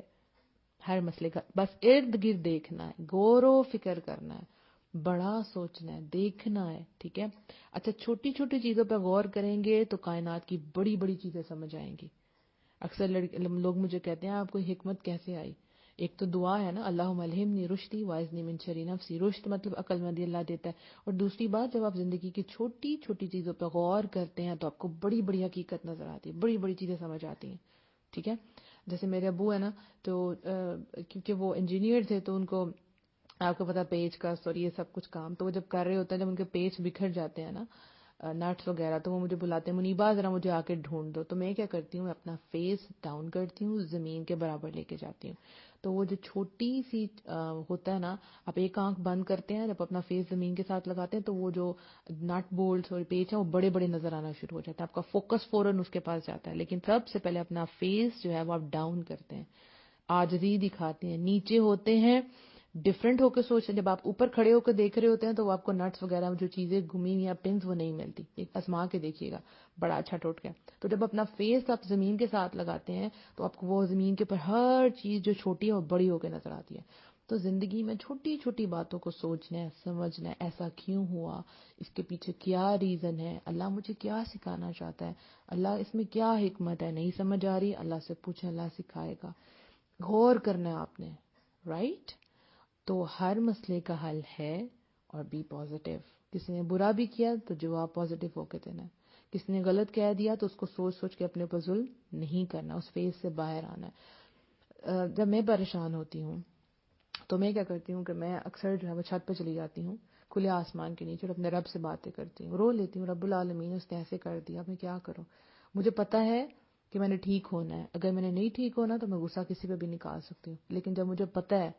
ہر مسئلے کا، بس ارد گرد دیکھنا ہے، غور و فکر کرنا ہے، بڑا سوچنا ہے، دیکھنا ہے. ٹھیک ہے. اچھا، چھوٹی چھوٹی چیزوں پہ غور کریں گے تو کائنات کی بڑی بڑی چیزیں سمجھ آئیں گی. اکثر لوگ مجھے کہتے ہیں آپ کو حکمت کیسے آئی؟ ایک تو دعا ہے نا، اللہم الہمنی رشدی واعذنی من شر نفسی، رشد مطلب عقل مندی اللہ دیتا ہے. اور دوسری بات، جب آپ زندگی کی چھوٹی چھوٹی چیزوں پہ غور کرتے ہیں تو آپ کو بڑی بڑی حقیقت نظر آتی ہے، بڑی بڑی چیزیں سمجھ آتی ہیں. ٹھیک ہے. جیسے میرے ابو ہے نا، تو کیونکہ وہ انجینئر تھے تو ان کو آپ کو پتا پیچ کس اور یہ سب کچھ کام، تو وہ جب کر رہے ہوتے ہیں، جب ان کے پیچ بکھر جاتے ہیں نا، نٹس وغیرہ، تو وہ مجھے بلاتے ہیں، منیبا ذرا مجھے آ کے ڈھونڈ دو. تو میں کیا کرتی ہوں، اپنا فیس ڈاؤن کرتی ہوں، زمین کے برابر لے کے جاتی ہوں. تو وہ جو چھوٹی سی ہوتا ہے نا، آپ ایک آنکھ بند کرتے ہیں، جب اپنا فیس زمین کے ساتھ لگاتے ہیں تو وہ جو نٹ بولٹس اور پیچ ہیں وہ بڑے بڑے نظر آنا شروع ہو جاتا ہے، آپ کا فوکس فوراً اس کے پاس جاتا ہے. لیکن سب سے پہلے اپنا فیس جو ہے وہ آپ ڈاؤن کرتے ہیں، عاجزی دکھاتے ہیں، نیچے ہوتے ہیں، ڈفرینٹ ہو کے سوچتے ہیں. جب آپ اوپر کھڑے ہو کے دیکھ رہے ہوتے ہیں تو وہ آپ کو نٹس وغیرہ جو چیزیں گھمی یا پنز وہ نہیں ملتی. ایک آزما کے دیکھیے گا، بڑا اچھا ٹوٹ گیا. تو جب اپنا فیس آپ زمین کے ساتھ لگاتے ہیں تو آپ کو وہ زمین کے اوپر ہر چیز جو چھوٹی ہے وہ بڑی ہو کے نظر آتی ہے. تو زندگی میں چھوٹی چھوٹی باتوں کو سوچنا ہے، سمجھنا ہے، ایسا کیوں ہوا، اس کے پیچھے کیا ریزن ہے، اللہ مجھے کیا سکھانا چاہتا ہے، اللہ اس میں کیا حکمت ہے، نہیں سمجھ آ رہی، اللہ سے پوچھیں، اللہ سکھائے گا. غور کرنا ہے آپ نے. رائٹ. تو ہر مسئلے کا حل ہے. اور بی پازیٹیو، کسی نے برا بھی کیا تو جواب پازیٹیو ہو کے دینا ہے. کسی نے غلط کہہ دیا تو اس کو سوچ سوچ کے اپنے پر ظلم نہیں کرنا، اس فیز سے باہر آنا ہے. جب میں پریشان ہوتی ہوں تو میں کیا کرتی ہوں کہ میں اکثر جو ہے وہ چھت پہ چلی جاتی ہوں، کھلے آسمان کے نیچے، اور اپنے رب سے باتیں کرتی ہوں، رو لیتی ہوں، رب العالمین اس نے ایسے کر دیا، میں کیا کروں. مجھے پتا ہے کہ میں نے ٹھیک ہونا ہے، اگر میں نے نہیں ٹھیک ہونا تو میں غصہ کسی پہ بھی نکال سکتی ہوں. لیکن جب مجھے پتا ہے،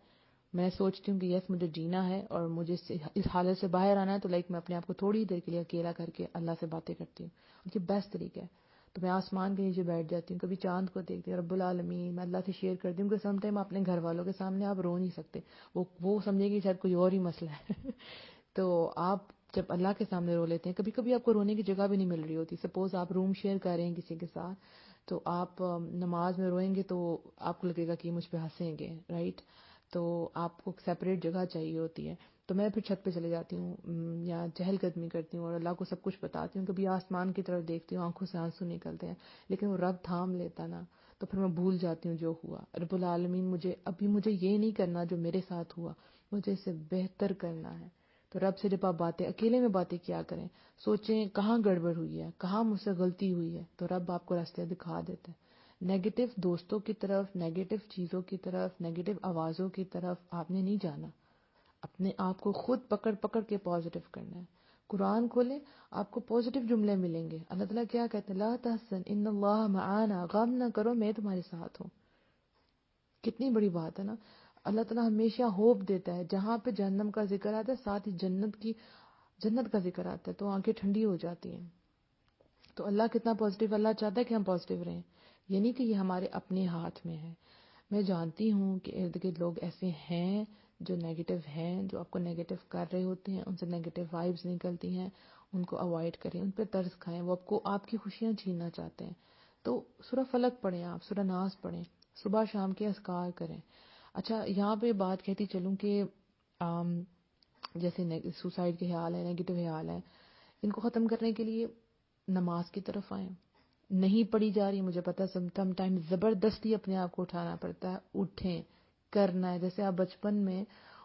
میں سوچتی ہوں کہ یس مجھے جینا ہے اور مجھے اس حالت سے باہر آنا ہے، تو میں اپنے آپ کو تھوڑی دیر کے لیے اکیلا کر کے اللہ سے باتیں کرتی ہوں. یہ بیسٹ طریقہ ہے. تو میں آسمان کے نیچے بیٹھ جاتی ہوں، کبھی چاند کو دیکھتی ہوں، رب العالمین میں اللہ سے شیئر کرتی ہوں کہ سم ٹائم اپنے گھر والوں کے سامنے آپ رو نہیں سکتے، وہ سمجھے کہ شاید کوئی اور ہی مسئلہ ہے. تو آپ جب اللہ کے سامنے رو لیتے ہیں، کبھی کبھی آپ کو رونے کی جگہ بھی نہیں مل رہی ہوتی. سپوز آپ روم شیئر کر رہے ہیں کسی کے ساتھ، تو آپ نماز میں روئیں گے تو آپ کو لگے گا کہ مجھ پہ ہنسیں گے. رائٹ. تو آپ کو سیپریٹ جگہ چاہیے ہوتی ہے. تو میں پھر چھت پہ چلے جاتی ہوں یا چہل قدمی کرتی ہوں اور اللہ کو سب کچھ بتاتی ہوں. کبھی آسمان کی طرف دیکھتی ہوں، آنکھوں سے آنسو نکلتے ہیں، لیکن وہ رب تھام لیتا نا، تو پھر میں بھول جاتی ہوں جو ہوا. رب العالمین مجھے یہ نہیں کرنا جو میرے ساتھ ہوا، مجھے اسے بہتر کرنا ہے. تو رب سے جب آپ باتیں اکیلے میں باتیں کیا کریں، سوچیں کہاں گڑبڑ ہوئی ہے، کہاں مجھ سے غلطی ہوئی ہے، تو رب آپ کو راستے دکھا دیتے ہیں. نیگیٹو دوستوں کی طرف، نیگیٹو چیزوں کی طرف، نیگیٹو آوازوں کی طرف آپ نے نہیں جانا. اپنے آپ کو خود پکڑ پکڑ کے پازیٹیو کرنا ہے. قرآن کھولیں، آپ کو پازیٹیو جملے ملیں گے. اللہ تعالیٰ کیا کہتے ہیں، لا تحزن ان اللہ معانا، غم نہ کرو میں تمہارے ساتھ ہوں. کتنی بڑی بات ہے نا. اللہ تعالیٰ ہمیشہ ہوپ دیتا ہے. جہاں پہ جہنم کا ذکر آتا ہے ساتھ ہی جنت کا ذکر آتا ہے، تو آنکھیں ٹھنڈی ہو جاتی ہیں. تو اللہ کتنا پازیٹیو، اللہ چاہتا ہے کہ ہم پازیٹیو رہیں. یہ نہیں کہ یہ ہمارے اپنے ہاتھ میں ہے. میں جانتی ہوں کہ ارد گرد لوگ ایسے ہیں جو نیگیٹو ہیں، جو آپ کو نیگیٹو کر رہے ہوتے ہیں، ان سے نیگیٹو وائبز نکلتی ہیں، ان کو اوائڈ کریں، ان پہ ترس کھائیں. وہ آپ کی خوشیاں چھیننا چاہتے ہیں. تو سورہ فلق پڑھیں، آپ سورہ ناس پڑھیں، صبح شام کے اذکار کریں. اچھا، یہاں پہ بات کہتی چلوں کہ جیسے سوسائڈ کے خیال ہے، نیگیٹو خیال ہے، ان کو ختم کرنے کے لیے نماز کی طرف آئیں. نہیں پڑھی جا رہی، مجھے پتا سم ٹائم زبردستی اپنے آپ کو اٹھانا پڑتا ہے. اٹھیں، کرنا ہے. جیسے آپ بچپن میں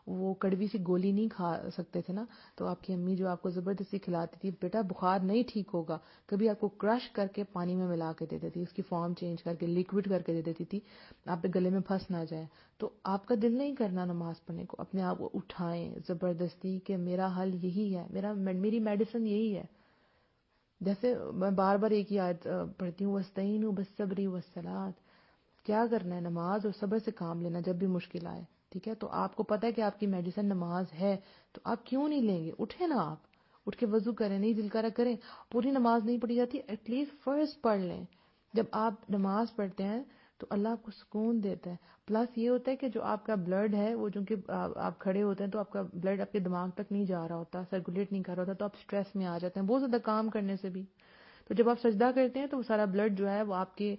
وہ کڑوی سی گولی نہیں کھا سکتے تھے نا، تو آپ کی امی جو آپ کو زبردستی کھلاتی تھی، بیٹا بخار نہیں ٹھیک ہوگا، کبھی آپ کو کرش کر کے پانی میں ملا کے دے دیتی، اس کی فارم چینج کر کے لیکوڈ کر کے دے دیتی تھی، آپ کے گلے میں پھنس نہ جائے. تو آپ کا دل نہیں کرنا نماز پڑھنے کو، اپنے آپ کو اٹھائیں زبردستی کہ میرا حل یہی ہے، میری میڈیسن یہی ہے. جیسے میں بار بار ایک ہی آیت پڑھتی ہوں، وَاسْتَعِینُوا بِالصَّبْرِ وَالصَّلَاةِ. کیا کرنا ہے؟ نماز اور صبر سے کام لینا جب بھی مشکل آئے. ٹھیک ہے، تو آپ کو پتہ ہے کہ آپ کی میڈیسن نماز ہے، تو آپ کیوں نہیں لیں گے؟ اٹھیں نا، آپ اٹھ کے وضو کریں، نہیں دل کرا کریں. پوری نماز نہیں پڑھی جاتی، ایٹ لیسٹ فرض پڑھ لیں. جب آپ نماز پڑھتے ہیں تو اللہ آپ کو سکون دیتا ہے. پلس یہ ہوتا ہے کہ جو آپ کا بلڈ ہے وہ چونکہ آپ کھڑے ہوتے ہیں تو آپ کا بلڈ آپ کے دماغ تک نہیں جا رہا ہوتا، سرکولیٹ نہیں کر رہا ہوتا، تو آپ سٹریس میں آ جاتے ہیں بہت زیادہ کام کرنے سے بھی. تو جب آپ سجدہ کرتے ہیں تو وہ سارا بلڈ جو ہے وہ آپ کے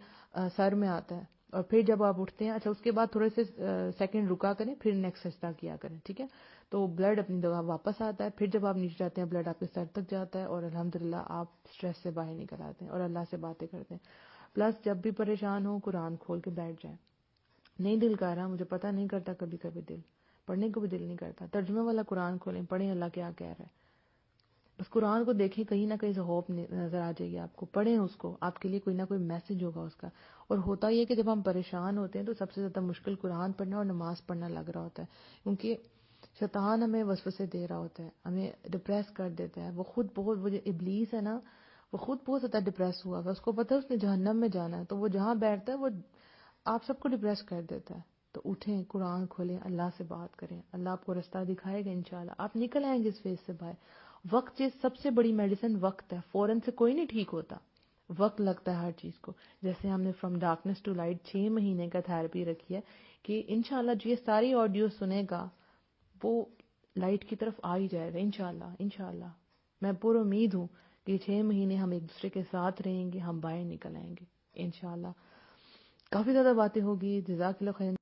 سر میں آتا ہے، اور پھر جب آپ اٹھتے ہیں، اچھا اس کے بعد تھوڑے سے سیکنڈ رکا کریں، پھر نیکسٹ سجدہ کیا کریں. ٹھیک ہے، تو بلڈ اپنی جگہ واپس آتا ہے. پھر جب آپ نیچے جاتے ہیں بلڈ آپ کے سر تک جاتا ہے، اور الحمدللہ آپ سٹریس سے باہر نکل آتے ہیں اور اللہ سے باتیں کرتے ہیں. پلس جب بھی پریشان ہو قرآن کھول کے بیٹھ جائیں. نہیں دل کر رہا، مجھے پتہ نہیں کرتا، کبھی کبھی دل پڑھنے کو بھی دل نہیں کرتا، ترجمے والا قرآن کھولیں، پڑھیں اللہ کیا کہہ رہا ہے. بس قرآن کو دیکھیں، کہیں نہ کہیں سے ہوپ نظر آ جائے گی آپ کو. پڑھیں اس کو، آپ کے لیے کوئی نہ کوئی میسج ہوگا اس کا. اور ہوتا یہ کہ جب ہم پریشان ہوتے ہیں تو سب سے زیادہ مشکل قرآن پڑھنا اور نماز پڑھنا لگ رہا ہوتا ہے، کیونکہ شیطان ہمیں وسوسے دے رہا ہوتا ہے، ہمیں ڈپریس کر دیتا ہے. وہ جو ابلیس ہے نا، وہ خود بہت زیادہ ڈپریس ہوا ہے، اس کو پتہ ہے اس نے جہنم میں جانا ہے، تو وہ جہاں بیٹھتا ہے وہ آپ سب کو ڈپریس کر دیتا ہے. تو اٹھیں، قرآن کھولیں، اللہ سے بات کریں، اللہ آپ کو رستہ دکھائے گا انشاءاللہ. آپ نکل آئیں گے اس فیز سے باہر. وقت چیز سب سے بڑی میڈیسن وقت ہے، فوراً سے کوئی نہیں ٹھیک ہوتا، وقت لگتا ہے ہر چیز کو. جیسے ہم نے فرام ڈارکنیس ٹو لائٹ 6 مہینے کا تھراپی رکھی ہے کہ انشاءاللہ جو یہ ساری آڈیو سنے گا وہ لائٹ کی طرف آ ہی جائے گا انشاءاللہ. انشاءاللہ میں پورا امید ہوں کہ 6 مہینے ہم ایک دوسرے کے ساتھ رہیں گے، ہم باہر نکل آئیں گے انشاءاللہ. کافی زیادہ باتیں ہوگی. جزاک اللہ خیر.